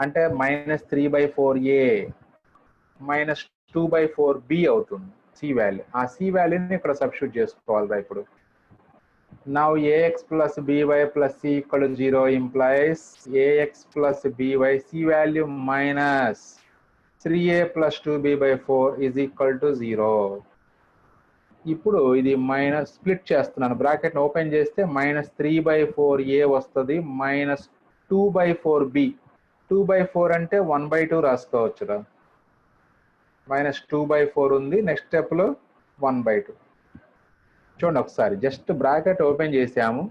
అంటే మైనస్ 3/4a మైనస్ 2/4b అవుతుంది సి వాల్యూ. ఆ సి వాల్యూని ఇక్కడ సబ్స్టిట్యూట్ చేసుకోవాలి ఇప్పుడు. Now ax plus by plus c equal to 0 implies ax plus by c value minus 3a plus 2b by 4 is equal to 0. ఇప్పుడు ఇది మైనస్ స్ప్లిట్ చేస్తున్నాను, బ్రాకెట్ ఓపెన్ చేస్తే మైనస్ 3/4a వస్తుంది, మైనస్ 2/4b. 2/4 అంటే 1/2 రాసుకోవచ్చురా. మైనస్ 2/4 ఉంది, నెక్స్ట్ స్టెప్ లో 1/2. చూడండి ఒకసారి, జస్ట్ బ్రాకెట్ ఓపెన్ చేసాము,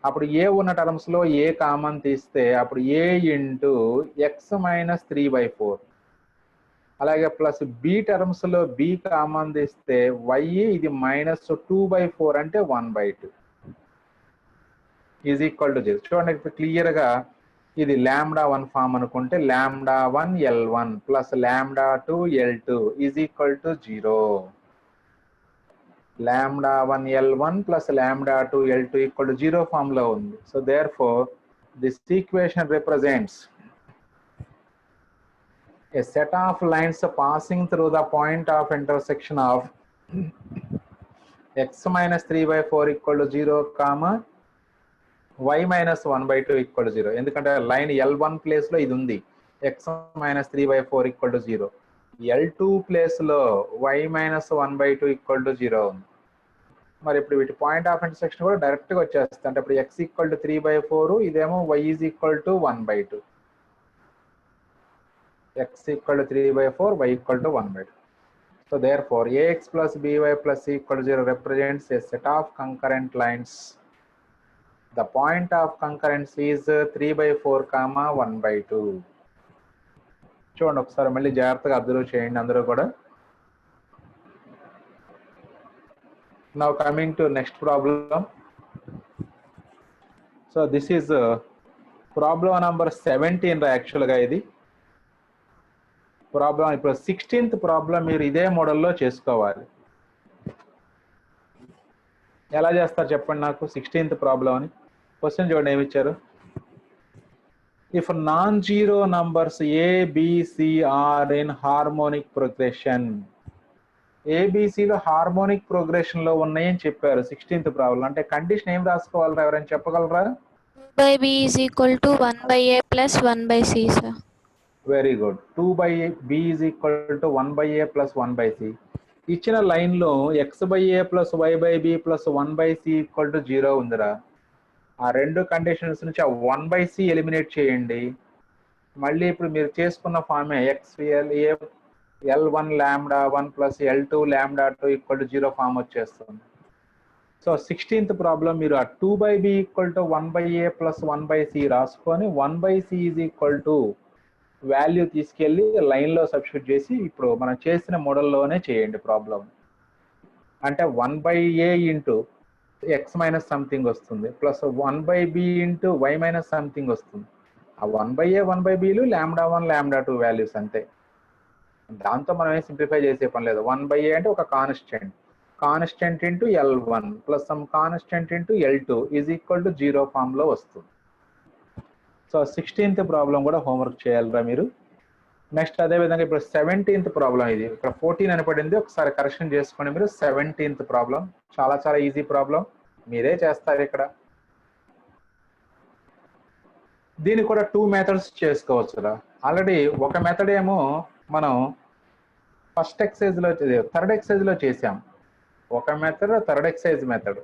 అప్పుడు ఏ ఉన్న టర్మ్స్ లో ఏ కామన్ తీస్తే అప్పుడు a ఇంటూ ఎక్స్ మైనస్ 3/4, అలాగే ప్లస్ బి టర్మ్స్ లో బి కామన్ తీస్తే y ఇది మైనస్ 2/4 అంటే 1/2 ఈజ్ ఈక్వల్ టు 0. చూడండి ఇప్పుడు క్లియర్ గా ఇది లాంబ్డా 1 ఫామ్ అనుకుంటే lambda 1 L1 plus lambda 2 L2 is equal to 0. Lambda 1 L1 plus lambda 2 L2 equal to 0 form లో ఉంది. So therefore this equation represents a set of lines passing through the point of intersection of x minus 3/4 equal to 0, comma y minus 1/2 equal to 0. ఎందుకంటే లైన్ L1 ప్లేస్ లో ఇది ఉంది, x minus 3/4 equal to 0. L2 place లో y minus 1/2 equal to 0 ఉంది. మరి ఇప్పుడు వీటి పాయింట్ ఆఫ్ ఇంటర్సెక్షన్ కూడా డైరెక్ట్ గా వచ్చేస్తుంది. అంటే ఇప్పుడు x equal to 3/4, ఇదేమో y is equal to 1/2. x equal to 3/4, y equal to 1/2. So therefore ax plus by plus c equal to 0 represents a set of concurrent lines. The point of concurrence is 3/4, 1/2. చూడండి ఒకసారి మళ్ళీ జాగ్రత్తగా అబ్జర్వ్ చేయండి అందరూ కూడా. Now coming to next problem. So this is problem number 17 యాక్చువల్గా ఇది ప్రాబ్లం. ఇప్పుడు 16th ప్రాబ్లం మీరు ఇదే మోడల్లో చేసుకోవాలి. ఎలా చేస్తారు చెప్పండి నాకు 16th ప్రాబ్లం అని. క్వశ్చన్ చూడండి ఏమి ఇచ్చారు. If non zero numbers A B C are in harmonic progression, ఏబిసిలో హార్మోనిక్ ప్రోగ్రెషన్ లో ఉన్నాయని చెప్పారు 16th ప్రాబ్లం. అంటే కండిషన్ ఏం రాసుకోవాలరా, ఎవరైనా చెప్పగలరా? 2/b is equal to 1/a plus 1/c, sir. Very good. 2/b is equal to 1/a plus 1/c. ఇచ్చిన లైన్ లో x/a plus y/b plus 1/c equal to 0 ఉందిరా. ఆ రెండు కండిషన్స్ నుంచి ఆ 1/c ఎలిమినేట్ చేయండి. మళ్ళీ ఇప్పుడు మీరు చేసుకున్న ఫార్మే L1 lambda 1 plus L2 lambda 2 equal to 0 form వచ్చేస్తుంది. సో 16th ప్రాబ్లం మీరు ఆ 2/b equal to 1/a plus 1/c రాసుకొని 1/c is equal to value తీసుకెళ్ళి లైన్లో సబ్స్టిట్యూట్ చేసి ఇప్పుడు మనం చేసిన మోడల్లోనే చేయండి ప్రాబ్లం. అంటే 1/a into x minus something వస్తుంది, plus 1/b into y minus something వస్తుంది. ఆ 1/a 1/bలు λ1 λ2 వాల్యూస్ అంతే. దాంతో మనం ఏం సింప్లిఫై చేసే పని లేదు. 1/a అంటే ఒక constant into L1 plus some constant into L2 is equal to 0 form లో వస్తుంది. సో 16th ప్రాబ్లం కూడా హోంవర్క్ చేయాలిరా మీరు. నెక్స్ట్ అదే విధంగా ఇప్పుడు 17th ప్రాబ్లం, ఇది ఇక్కడ 14 అని పడింది, ఒకసారి కరెక్షన్ చేసుకోండి మీరు. 17th ప్రాబ్లం చాలా చాలా ఈజీ ప్రాబ్లం, మీరే చేస్తారు ఇక్కడ. దీన్ని కూడా 2 మెథడ్స్ చేసుకోవచ్చురా. ఆల్రెడీ ఒక మెథడ్ ఏమో మనం ఫస్ట్ ఎక్సైజ్ లో, థర్డ్ ఎక్సైజ్ లో చేసాం. ఒక మెథడ్ థర్డ్ ఎక్సైజ్ మెథడ్,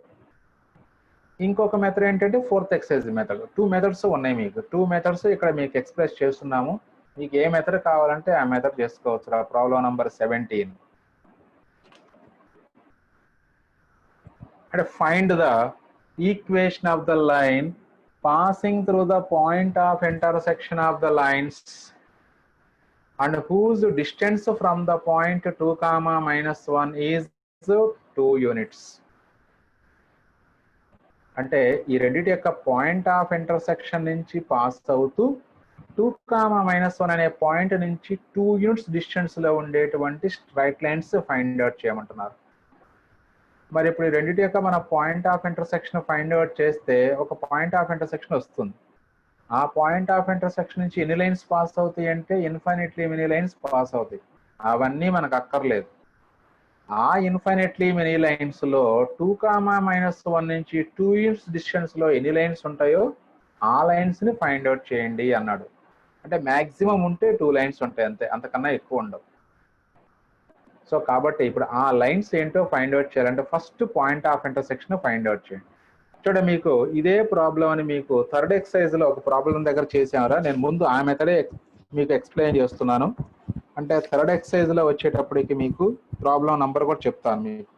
ఇంకొక మెథడ్ ఏంటంటే ఫోర్త్ ఎక్సైజ్ మెథడ్. 2 మెథడ్స్ ఉన్నాయి మీకు. 2 మెథడ్స్ ఇక్కడ మీకు ఎక్స్ప్రెస్ చేస్తున్నాము. మీకు ఏ మెథడ్ కావాలంటే ఆ మెథడ్ చేసుకోవచ్చు. ప్రాబ్లం నంబర్ 17 అంటే find the equation of the line passing through the point of intersection of the lines and whose distance from the point 2, -1 is 2 units. అంటే ఈ రెండిటి యొక్క పాయింట్ ఆఫ్ ఇంటర్సెక్షన్ నుంచి పాస్ అవుతూ 2, -1 అనే పాయింట్ నుంచి 2 యూనిట్స్ డిస్టెన్స్ లో ఉండేటువంటి స్ట్రైట్ లైన్స్ ఫైండ్ అవుట్ చేయమంటున్నారు. మరి ఇప్పుడు ఈ రెండిటి యొక్క మన point of intersection find out చేస్తే ఒక పాయింట్ ఆఫ్ ఇంటర్సెక్షన్ వస్తుంది. ఆ పాయింట్ ఆఫ్ ఇంటర్సెక్షన్ నుంచి ఎన్ని లైన్స్ పాస్ అవుతాయి అంటే ఇన్ఫైనైట్లీ మెనీ లైన్స్ పాస్ అవుతాయి. అవన్నీ మనకు అక్కర్లేదు. ఆ ఇన్ఫైనైట్లీ మెనీ లైన్స్ లో 2, -1 నుంచి 2 యూనిట్స్ డిస్టెన్స్ లో ఎన్ని లైన్స్ ఉంటాయో ఆ లైన్స్ ని ఫైండ్ అవుట్ చేయండి అన్నాడు. అంటే మాక్సిమం ఉంటే 2 లైన్స్ ఉంటాయి అంతే, అంతకన్నా ఎక్కువ ఉండవు. సో కాబట్టి ఇప్పుడు ఆ లైన్స్ ఏంటో ఫైండ్ అవుట్ చేయాలంటే first point of intersection find out చేయండి. చూడ మీకు ఇదే ప్రాబ్లం అని మీకు థర్డ్ ఎక్సైజ్ లో ఒక ప్రాబ్లం దగ్గర చేసామరా. నేను ముందు ఆ మెథడే మీకు ఎక్స్ప్లెయిన్ చేస్తున్నాను. అంటే థర్డ్ ఎక్సైజ్ లో వచ్చేటప్పటికి మీకు ప్రాబ్లం నంబర్ కూడా చెప్తాను మీకు.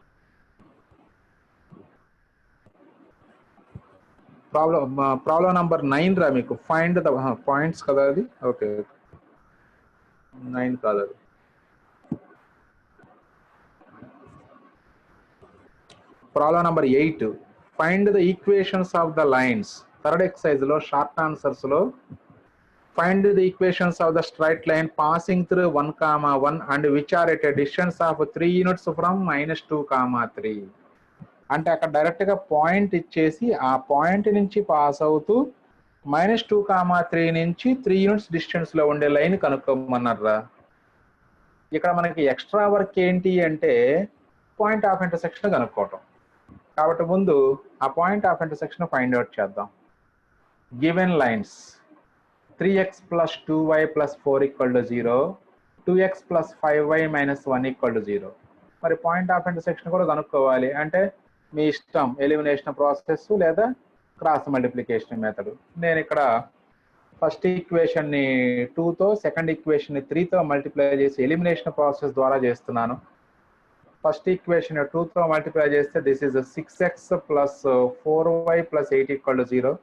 ప్రాబ్లం నంబర్ 9 రా మీకు. ఫైండ్ ద పాయింట్స్ కదా అది. ఓకే 9 కాదు అది. Problem number 8 find the equations of the lines. Third exercise లో షార్ట్ ఆన్సర్స్ లో find the equations of the straight line passing through 1, 1 and which are at a distance of 3 units from -2, 3. అంటే అక్కడ డైరెక్ట్ గా పాయింట్ ఇచ్చేసి ఆ పాయింట్ నుంచి పాస్ అవుతూ -2, 3 నుంచి 3 యూనిట్స్ డిస్టెన్స్ లో ఉండే లైన్ కనుక్కోమన్నారా. ఇక్కడ మనకి ఎక్స్ట్రా వర్క్ ఏంటి అంటే పాయింట్ ఆఫ్ ఇంటర్సెక్షన్ కనుక్కోవటం. కాబట్టి ముందు ఆ point of intersection find out చేద్దాం. Given lines 3x plus 2y plus 4 equal to 0, 2x plus 5y minus 1 equal to 0. మరి పాయింట్ ఆఫ్ ఇంటర్సెక్షన్ కూడా కనుక్కోవాలి. అంటే మీ ఇష్టం, ఎలిమినేషన్ ప్రాసెస్ లేదా క్రాస్ మల్టిప్లికేషన్ మెథడ్. నేను ఇక్కడ ఫస్ట్ ఈక్వేషన్ని 2తో, సెకండ్ ఈక్వేషన్ని 3తో మల్టిప్లై చేసి ఎలిమినేషన్ ప్రాసెస్ ద్వారా చేస్తున్నాను. ఫస్ట్ ఈక్వేషన్ 2తో మల్టిప్లై చేస్తే this is 6x plus 4y plus 8 equal to 0.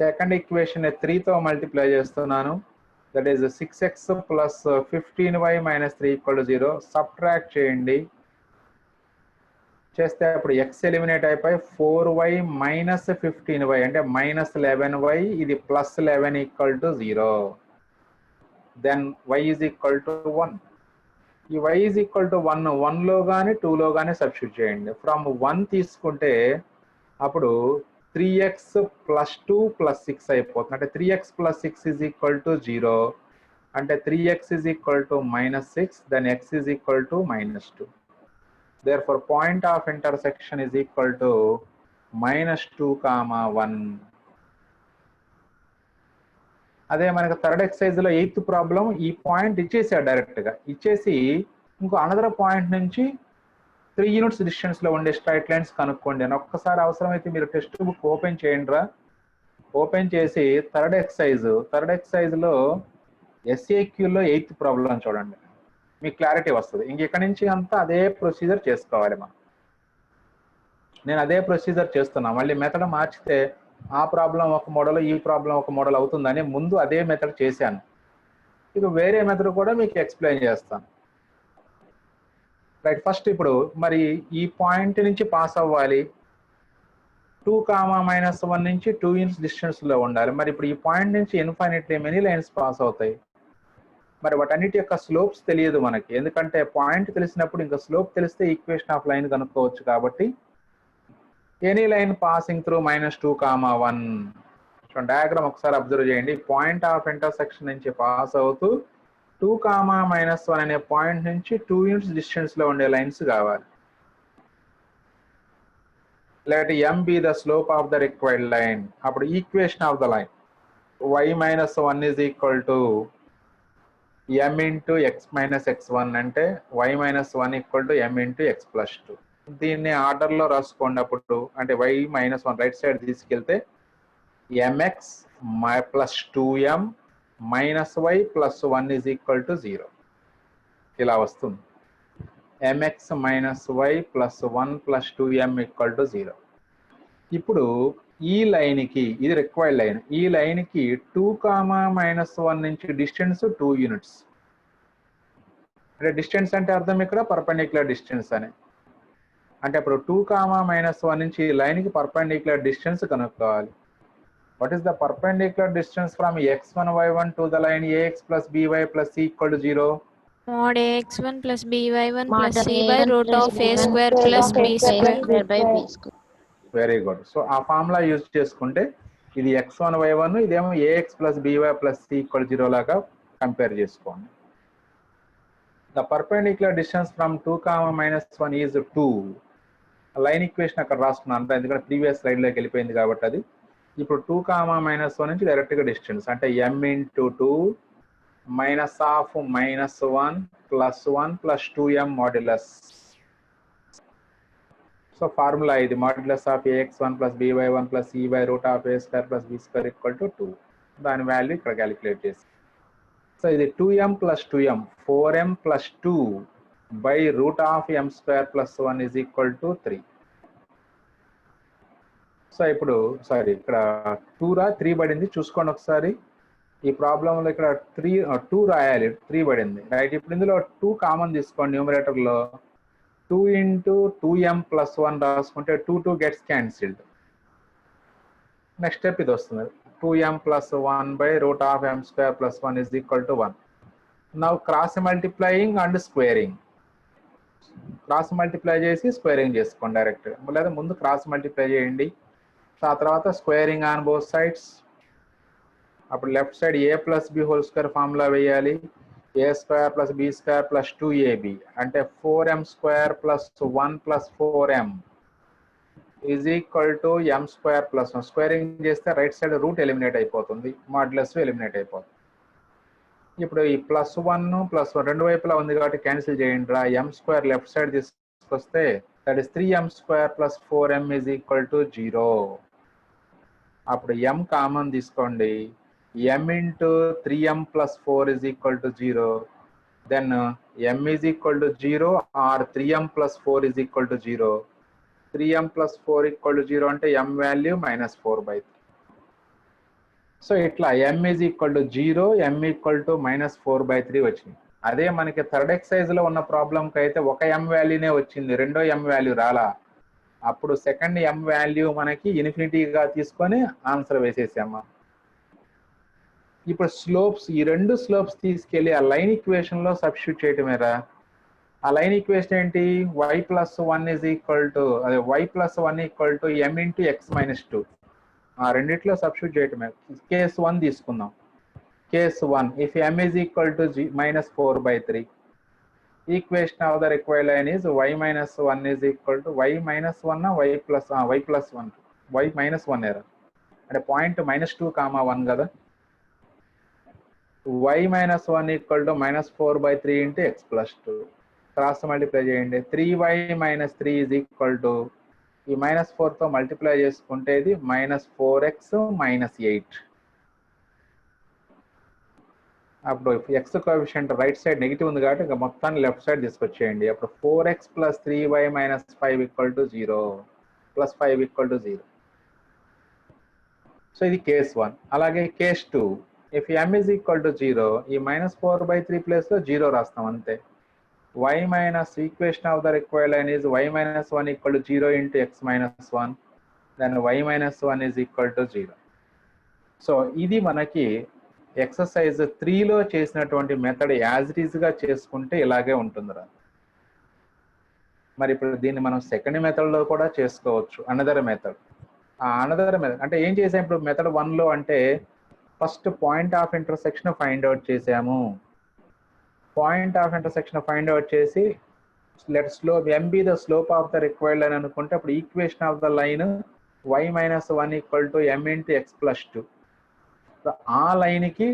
Second equation 3తో మల్టిప్లై చేస్తున్నాను. That is 6x plus 15y minus 3 equal to 0. Subtract చేయండి. చేస్తే అప్పుడు x ఎలిమినేట్ అయిపోయి 4y మైనస్ 15y అంటే మైనస్ 11y, ఇది plus 11 equal to 0. Then y is equal to 1. ఈ y ఈజ్ ఈక్వల్ టు 1 1లో కానీ 2లో కానీ సబ్స్టిట్యూట్ చేయండి. ఫ్రమ్ 1 తీసుకుంటే అప్పుడు 3x ప్లస్ 2 ప్లస్ 6 అయిపోతుంది. అంటే 3x plus 6 is equal to 0. అంటే 3x is equal to minus 6, then x is equal to minus 2. Therefore, point of intersection is equal to minus 2, 1. అదే మనకు థర్డ్ ఎక్సర్సైజ్ లో 8th ప్రాబ్లం ఈ పాయింట్ ఇచ్చేసాడు డైరెక్ట్ గా. ఇచ్చేసి ఇంకో అనదర్ పాయింట్ నుంచి 3 యూనిట్స్ డిస్టెన్స్ లో ఉండే స్ట్రైట్ లైన్స్ కనుక్కోండి అని. ఒక్కసారి అవసరమైతే మీరు టెక్స్ట్ బుక్ ఓపెన్ చేయండి రా. ఓపెన్ చేసి థర్డ్ ఎక్సర్సైజ్ లో SAQలో 8th ప్రాబ్లం చూడండి, మీకు క్లారిటీ వస్తుంది. ఇంకెక్కడి నుంచి అంతా అదే ప్రొసీజర్ చేసుకోవాలి మనం. నేను అదే ప్రొసీజర్ చేస్తున్నా. మళ్ళీ మెథడ్ మార్చితే ఆ ప్రాబ్లం ఒక మోడల్, ఈ ప్రాబ్లం ఒక మోడల్ అవుతుందని ముందు అదే మెథడ్ చేశాను. ఇక వేరే మెథడ్ కూడా మీకు ఎక్స్ప్లెయిన్ చేస్తాను. రైట్, ఫస్ట్ ఇప్పుడు మరి ఈ పాయింట్ నుంచి పాస్ అవ్వాలి. 2, -1 నుంచి 2 యూనిట్స్ డిస్టెన్స్ లో ఉండాలి. మరి ఇప్పుడు ఈ పాయింట్ నుంచి ఇన్ఫైనిట్లీ మెనీ లైన్స్ పాస్ అవుతాయి. మరి వాటన్నిటి యొక్క స్లోప్స్ తెలియదు మనకి, ఎందుకంటే పాయింట్ తెలిసినప్పుడు ఇంకా స్లోప్ తెలిస్తే ఈక్వేషన్ ఆఫ్ లైన్ కనుక్కోవచ్చు. కాబట్టి any line passing through -2, 1. Diagram ఒకసారి అబ్జర్వ్ చేయండి. పాయింట్ ఆఫ్ ఇంటర్సెక్షన్ నుంచి పాస్ అవుతూ 2, -1 అనే పాయింట్ నుంచి 2 యూనిట్స్ డిస్టెన్స్ లో ఉండే లైన్స్ కావాలి. Let m be the slope of the required line. అప్పుడు equation of the line y-1 is equal to m into x minus x1 అంటే y-1 equal to m into x plus 2. దీన్ని ఆర్డర్లో రాసుకోండి. అప్పుడు అంటే y-1 రైట్ సైడ్ తీసుకెళ్తే mx plus 2m minus y plus 1 is equal to 0. ఇలా వస్తుంది. mx minus y plus 1 plus 2m equal to 0. ఇప్పుడు ఈ లైన్కి, ఇది రిక్వైర్డ్ లైన్, ఈ లైన్కి 2, -1 నుంచి డిస్టెన్స్ 2 యూనిట్స్. అంటే డిస్టెన్స్ అంటే అర్థం ఇక్కడ పర్పెండిక్యులర్ డిస్టెన్స్ అని. అంటే ఇప్పుడు 2, -1 నుంచి ఈ లైన్కి పర్పెండిక్యులర్ డిస్టెన్స్ కనుక్కోవాలి. What is the perpendicular distance from x1, y1 to the line ax plus by plus c equal to 0? Mod ax1 plus by1 plus c by root of a square plus b square by b square. Very good. So ఆ ఫార్ములా యూజ్ చేసుకుంటే ఇది x1, y1, ఇదేమో ax plus by plus c equal to 0 లాగా కంపేర్ చేసుకోండి. The perpendicular distance from 2, -1 is 2. Line equation అక్కడ రాసుకున్నాను ఎందుకంటే ప్రీవియస్ స్లైడ్లోకి వెళ్ళిపోయింది కాబట్టి అది. ఇప్పుడు 2, -1 నుంచి డైరెక్ట్గా డిస్టెన్స్ అంటే m into 2 minus of -1 plus 1 plus 2m modulus. So formula ఇది modulus of ax1 plus by1 plus c by root of a square plus b square equal to 2. దాని వాల్యూ ఇక్కడ క్యాలిక్యులేట్ చేసి, సో ఇది 2m plus 2m 4m plus 2 by root of m square plus 1 is equal to 3. So ఇప్పుడు సారీ ఇక్కడ 3 పడింది, చూసుకోండి ఒకసారి. ఈ ప్రాబ్లంలో ఇక్కడ 2 రాయాలి, 3 పడింది రైట్. ఇప్పుడు ఇందులో 2 కామన్ తీసుకోండి న్యూమరేటర్లో. 2 into 2m plus 1 రాసుకుంటే 2 gets cancelled. నెక్స్ట్ స్టెప్ ఇది వస్తుంది, 2m plus 1 by root of m square plus 1 is equal to 1. Now cross multiplying and squaring. Cross multiply చేసి స్క్వేరింగ్ చేసుకోండి డైరెక్ట్, లేదా ముందు క్రాస్ మల్టిప్లై చేయండి, ఆ తర్వాత స్క్వేరింగ్ ఆన్ బోత్ సైడ్స్. అప్పుడు left side a plus b whole square formula వేయాలి. a square plus b square plus 2ab అంటే 4m square plus 1 plus 4m is equal to M square plus 1. Squaring చేస్తే రైట్ సైడ్ రూట్ ఎలిమినేట్ అయిపోతుంది, మాడ్యులస్ ఎలిమినేట్ అయిపోతుంది. ఇప్పుడు ఈ +1 +1 రెండు వైపులా ఉంది కాబట్టి క్యాన్సిల్ చేయండి రా. ఎం స్క్వేర్ లెఫ్ట్ సైడ్ తీసుకొస్తే that is 3m square plus 4m is equal to 0. అప్పుడు m కామన్ తీసుకోండి. m into 3m plus 4 is equal to 0. Then m is equal to 0 or 3m plus 4 is equal to 0. 3m plus 4 equal to 0 అంటే m వాల్యూ -4/3. సో ఇట్లా m is equal to 0, m equal to -4/3 వచ్చింది. అదే మనకి థర్డ్ ఎక్సర్సైజ్ లో ఉన్న ప్రాబ్లంకి అయితే ఒక m వాల్యూనే వచ్చింది, రెండో m వాల్యూ రాలా. అప్పుడు సెకండ్ m వాల్యూ మనకి ఇన్ఫినిటీగా తీసుకొని ఆన్సర్ వేసేసాము. ఇప్పుడు స్లోప్స్, ఈ రెండు స్లోప్స్ తీసుకెళ్లి ఆ లైన్ ఈక్వేషన్ లో సబ్స్టిట్యూట్ చేయటమేరా. ఆ లైన్ ఈక్వేషన్ ఏంటి? y+1 ఈజ్ ఈక్వల్ టు అదే y+1 equal to m into x-2. ఆ రెండిట్లో సబ్స్టిట్యూట్ చేయటమే. కేస్ 1 తీసుకుందాం. Case 1, if m is equal to -4/3, equation of the required line is y-1 is equal to y-1 y+1 ఎరా అంటే పాయింట్ -2, 1 కదా. y-1 equal to -4/3 into x+2. Cross multiply చేయండి. 3y - 3 ఈజ్ ఈక్వల్ టు ఈ -4తో మల్టిప్లై చేసుకుంటే ఇది -4x - 8. అప్పుడు X coefficient right side negative ఉంది కాబట్టి ఇంకా మొత్తాన్ని లెఫ్ట్ సైడ్ తీసుకొచ్చేయండి. అప్పుడు 4x + 3y - 5 = 0 +5 = 0. సో ఇది కేస్ 1. అలాగే case 2, if m is equal to 0, ఈ -4/3 ప్లేస్ లో 0 రాస్తాం అంతే. y minus equation of the required line is y-1 equal to 0 into x-1, then y-1 is equal to 0. So ఇది మనకి ఎక్సర్సైజ్ 3లో చేసినటువంటి మెథడ్ యాజ్ ఇట్ ఈజ్ గా చేసుకుంటే ఇలాగే ఉంటుందిరా. మరి ఇప్పుడు దీన్ని మనం సెకండ్ మెథడ్ లో కూడా చేసుకోవచ్చు. అనదర్ మెథడ్ అంటే ఏం చేసాం ఇప్పుడు మెథడ్ 1లో అంటే first point of intersection find out చేసాము. Point of intersection find out చేసి let slope m be the slope of the required line అనుకుంటే అప్పుడు equation of the line y-1 equal to m into x+2. ఆ లైన్ కి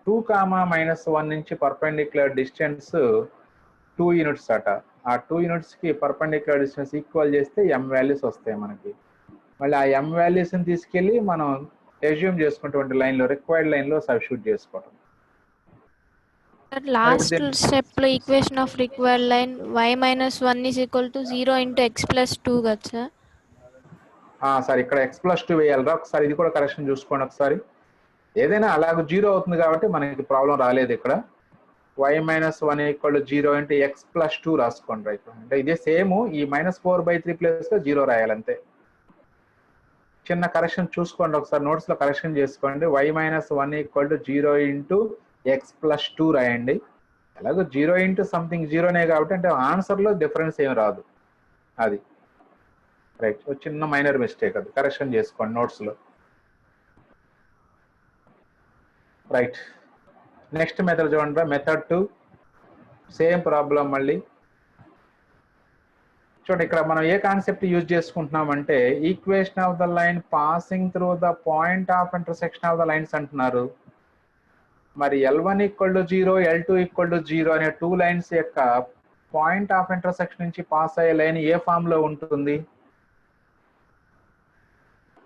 2, -1 నుంచి పర్పెండిక్యులర్ డిస్టెన్స్ 2 యూనిట్స్ అట. ఆ 2 యూనిట్స్ కి పర్పెండిక్యులర్ డిస్టెన్స్ ఈక్వల్ చేస్తే m వాల్యూస్ వస్తాయి మనకి. మళ్ళీ ఆ m వాల్యూస్ ని తీసుకెళ్లి మనం అస్యూమ్ చేసుకున్నటువంటి లైన్ లో రిక్వైర్డ్ లైన్ లో సబ్స్టిట్యూట్ చేసుకోవడం. లాస్ట్ స్టెప్ లో equation of required line y-1 is equal to 0 into x+2 కదా సార్. సార్ ఇక్కడ x+2 వేయాలిరా. ఒకసారి ఇది కూడా కరెక్షన్ చూసుకోండి ఒకసారి. ఏదైనా అలాగ 0 అవుతుంది కాబట్టి మనకి ప్రాబ్లం రాలేదు ఇక్కడ. y-1 equal to 0 into x+2 రాసుకోండి రైట్. అంటే ఇదే సేమ్ ఈ -4/3 ప్లేస్ లో 0 రాయాలంతే. చిన్న కరెక్షన్ చూసుకోండి ఒకసారి, నోట్స్ లో కరెక్షన్ చేసుకోండి. y-1 equal to 0 into x+2 రాయండి. ఎలాగో 0 into సంథింగ్ 0నే కాబట్టి అంటే ఆన్సర్ లో డిఫరెన్స్ ఏం రాదు. అది రైట్. చిన్న మైనర్ మిస్టేక్, అది కరెక్షన్ చేసుకోండి నోట్స్ లో. రైట్. నెక్స్ట్ మెథడ్ చూడండి. మెథడ్ 2 సేమ్ ప్రాబ్లం మళ్ళీ చూడండి. ఇక్కడ మనం ఏ కాన్సెప్ట్ యూజ్ చేసుకుంటున్నామంటే equation of the line passing through the point of intersection of the lines అంటున్నారు. మరి L1 = 0, L2 = 0 అనే 2 లైన్స్ యొక్క పాయింట్ ఆఫ్ ఇంటర్సెక్షన్ నుంచి పాస్ అయ్యే లైన్ ఏ ఫామ్ లో ఉంటుంది?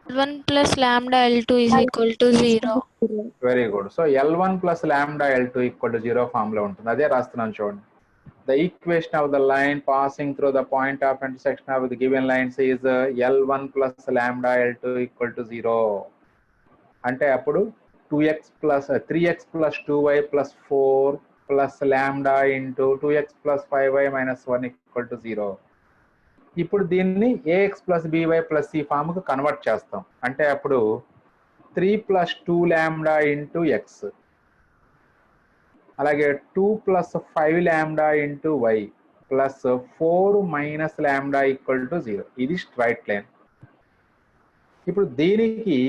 L1 plus lambda L2 is equal to 0. Very good. So L1 plus lambda L2 = 0 form లో ఉంటుంది. అదే రాస్తున్నాను చూడండి. The equation of the line passing through the point of intersection of the given lines is L1 plus lambda L2 = 0. అంటే అప్పుడు 3x plus 2y plus 4 plus lambda into 2x plus 5y minus 1 = 0. ఇప్పుడు దీన్ని ax plus by plus c form కు కన్వర్ట్ చేస్తాం. అంటే అప్పుడు 3 plus 2 lambda into x, అలాగే 2 plus 5 lambda into y plus 4 minus lambda = 0. ఇది స్ట్రైట్ లైన్. ఇప్పుడు దీనికి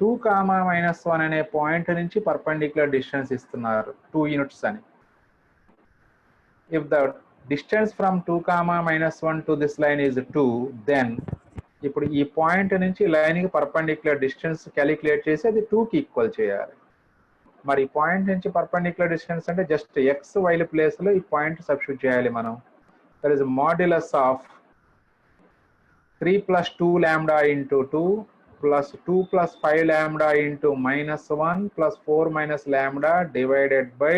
2, -1 అనే పాయింట్ నుంచి పర్పెండిక్యులర్ డిస్టెన్స్ ఇస్తున్నారు 2 యూనిట్స్ అని. If the distance from 2 comma minus 1 to this line is 2, then ఇప్పుడు ఈ పాయింట్ నుంచి లైన్కి పర్పెండిక్యులర్ డిస్టెన్స్ క్యాలిక్యులేట్ చేసి అది 2కి ఈక్వల్ చేయాలి. మరి ఈ పాయింట్ నుంచి పర్పెండిక్యులర్ డిస్టెన్స్ అంటే జస్ట్ ఎక్స్ వైల ప్లేస్లో ఈ పాయింట్ సబ్స్టిట్యూట్ చేయాలి మనం. That is modulus of 3 + 2 λ into 2 plus 2 plus 5 lambda into minus 1 plus 4 minus lambda divided by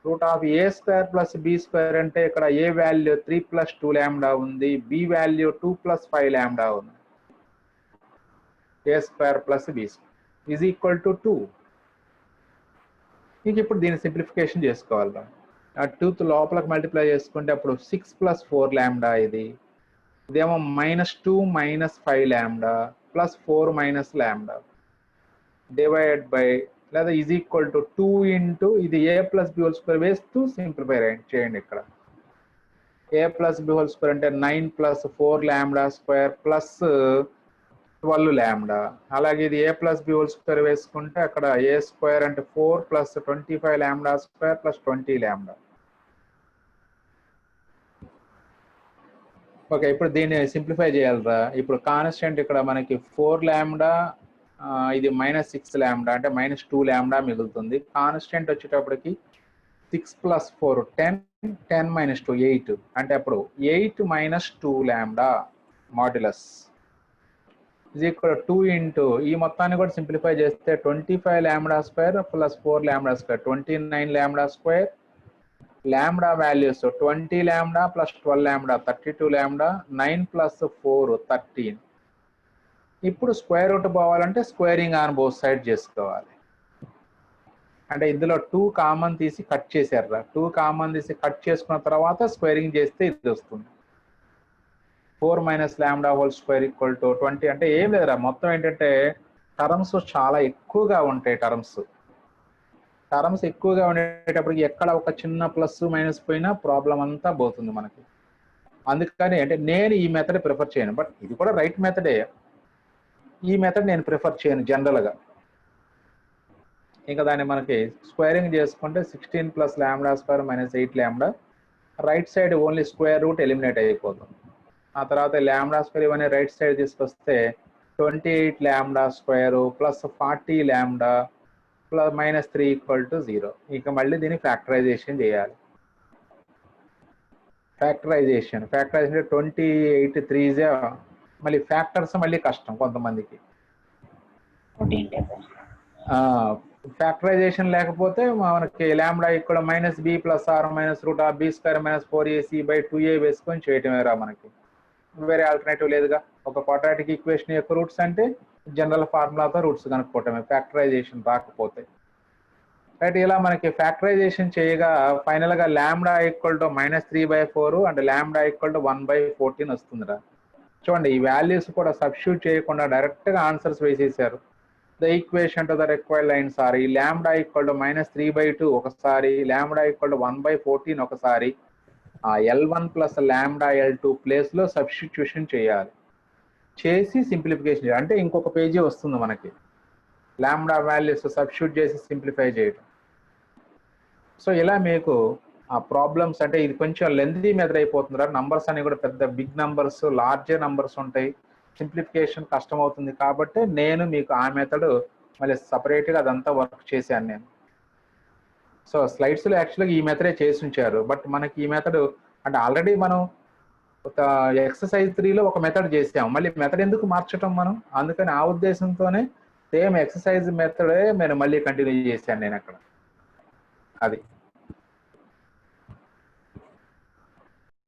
root of a square plus b square అంటే ఇక్కడ a వాల్యూ 3 plus 2 lambda ఉంది, b వాల్యూ 2 plus 5 lambda ఉంది. a square plus b square is equal to 2. ఇంక ఇప్పుడు దీన్ని సింప్లిఫికేషన్ చేసుకోవాలి. ఆ 2 లోపలకు మల్టిప్లై చేసుకుంటే అప్పుడు 6 plus 4 lambda ఇది, ఇదేమో -2 minus 5 lambda plus 4 minus lambda divided by లేదా ఈజ్ ఈక్వల్ టు 2 ఇంటూ ఇది a plus b whole square వేస్తూ సింప్లిఫై చేయండి. ఇక్కడ a plus b whole square అంటే 9 plus 4 lambda square plus 12 lambda. అలాగే ఇది a plus b whole square వేసుకుంటే అక్కడ a స్క్వేర్ అంటే 4 plus 25 lambda square plus 20 lambda. Okay, ఇప్పుడు దీన్ని సింప్లిఫై చేయాలిరా. ఇప్పుడు కాన్స్టెంట్ ఇక్కడ మనకి 4 lambda, ఇది -6 lambda అంటే -2 lambda మిగులుతుంది. కాన్స్టెంట్ వచ్చేటప్పటికి 6 plus 4 10, 10 minus 2 8 అంటే అప్పుడు 8 minus 2 lambda modulus is equal 2 into ఈ మొత్తాన్ని కూడా సింప్లిఫై చేస్తే 25 lambda square plus 4 lambda square 29 lambda square. lambda values 20 lambda plus 12 lambda 32 lambda, 9 plus 4 13. ఇప్పుడు స్క్వేర్ రూట్ పోవాలంటే స్క్వేరింగ్ ఆన్ బోత్ సైడ్ చేసుకోవాలి. అంటే ఇందులో 2 కామన్ తీసి కట్ చేశారు. 2 కామన్ తీసి కట్ చేసుకున్న తర్వాత స్క్వేరింగ్ చేస్తే ఇది వస్తుంది. 4 minus lambda whole square equal to 20 అంటే ఏం లేదురా, మొత్తం ఏంటంటే టర్మ్స్ చాలా ఎక్కువగా ఉంటాయి. టర్మ్స్ ఎక్కువగా ఉండేటప్పటికి ఎక్కడ ఒక చిన్న ప్లస్ మైనస్ పోయినా ప్రాబ్లం అంతా పోతుంది మనకి. అందుకని అంటే నేను ఈ మెథడ్ ప్రిఫర్ చేయను, బట్ ఇది కూడా రైట్ మెథడే. ఈ మెథడ్ నేను ప్రిఫర్ చేయను జనరల్గా. ఇంకా దాన్ని మనకి స్క్వేరింగ్ చేసుకుంటే 16 plus lambda square minus 8 lambda, right side only square root eliminate అయిపోతుంది. ఆ తర్వాత lambda స్క్వేర్ ఇవన్నీ రైట్ సైడ్ తీసుకొస్తే 28 lambda square plus 40 lambda plus -3 equal to 0. ఇక మళ్ళీ దీన్ని ఫ్యాక్టరైజేషన్ చేయాలి. ఫ్యాక్టరైజేషన్ 28 3 మళ్ళీ ఫ్యాక్టర్స్ మళ్ళీ కష్టం కొంతమందికి. ఫ్యాక్టరైజేషన్ లేకపోతే మనకి lambda equal -b plus or minus root of b square minus 4ac/2a వేసుకొని చేయటమే రా మనకి. వేరే ఆల్టర్నేటివ్ లేదుగా. ఒక క్వాడ్రాటిక్ ఈక్వేషన్ యొక్క రూట్స్ అంటే జనరల్ ఫార్ములాతో రూట్స్ కనుక్కోవటమే ఫ్యాక్టరైజేషన్ రాకపోతే. రైట్, ఇలా మనకి ఫ్యాక్టరైజేషన్ చేయగా ఫైనల్గా lambda equal to -3/4 and lambda equal to 1/14 వస్తుందిరా. చూడండి, ఈ వాల్యూస్ కూడా సబ్స్టిట్యూట్ చేయకుండా డైరెక్ట్గా ఆన్సర్స్ వేసేసారు. The equation to the required lines are ఈ లాంబ్డా ఈక్వల్ టు -3/2 ఒకసారి, లాంబ్డా ఈక్వల్ టు 1/14 ఒకసారి, ఆ L1 ప్లస్ లాంబ్డా L2 ప్లేస్లో సబ్స్టిట్యూషన్ చేయాలి. చేసి సింప్లిఫికేషన్ చేయాలి. అంటే ఇంకొక పేజీ వస్తుంది మనకి లాంబ్డా వాల్యూస్ సబ్స్టిట్యూట్ చేసి సింప్లిఫై చేయడం. సో ఇలా మీకు ఆ ప్రాబ్లమ్స్ అంటే ఇది కొంచెం లెంతీ మెథడ్ అయిపోతుందిరా. నంబర్స్ అన్ని కూడా పెద్ద బిగ్ నంబర్స్, లార్జర్ నంబర్స్ ఉంటాయి, సింప్లిఫికేషన్ కష్టం అవుతుంది. కాబట్టి నేను మీకు ఆ మెథడ్ మళ్ళీ సపరేట్గా అదంతా వర్క్ చేశాను నేను. సో స్లైడ్స్లో యాక్చువల్గా ఈ మెథడే చేసి ఉంచారు. బట్ మనకి ఈ మెథడ్ అంటే ఆల్రెడీ మనం ఒక ఎక్సర్సైజ్ 3లో ఒక మెథడ్ చేసాము, మళ్ళీ మెథడ్ ఎందుకు మార్చటం మనం, అందుకని ఆ ఉద్దేశంతోనే సేమ్ ఎక్సర్సైజ్ మెథడే నేను మళ్ళీ కంటిన్యూ చేశాను నేను అక్కడ. అది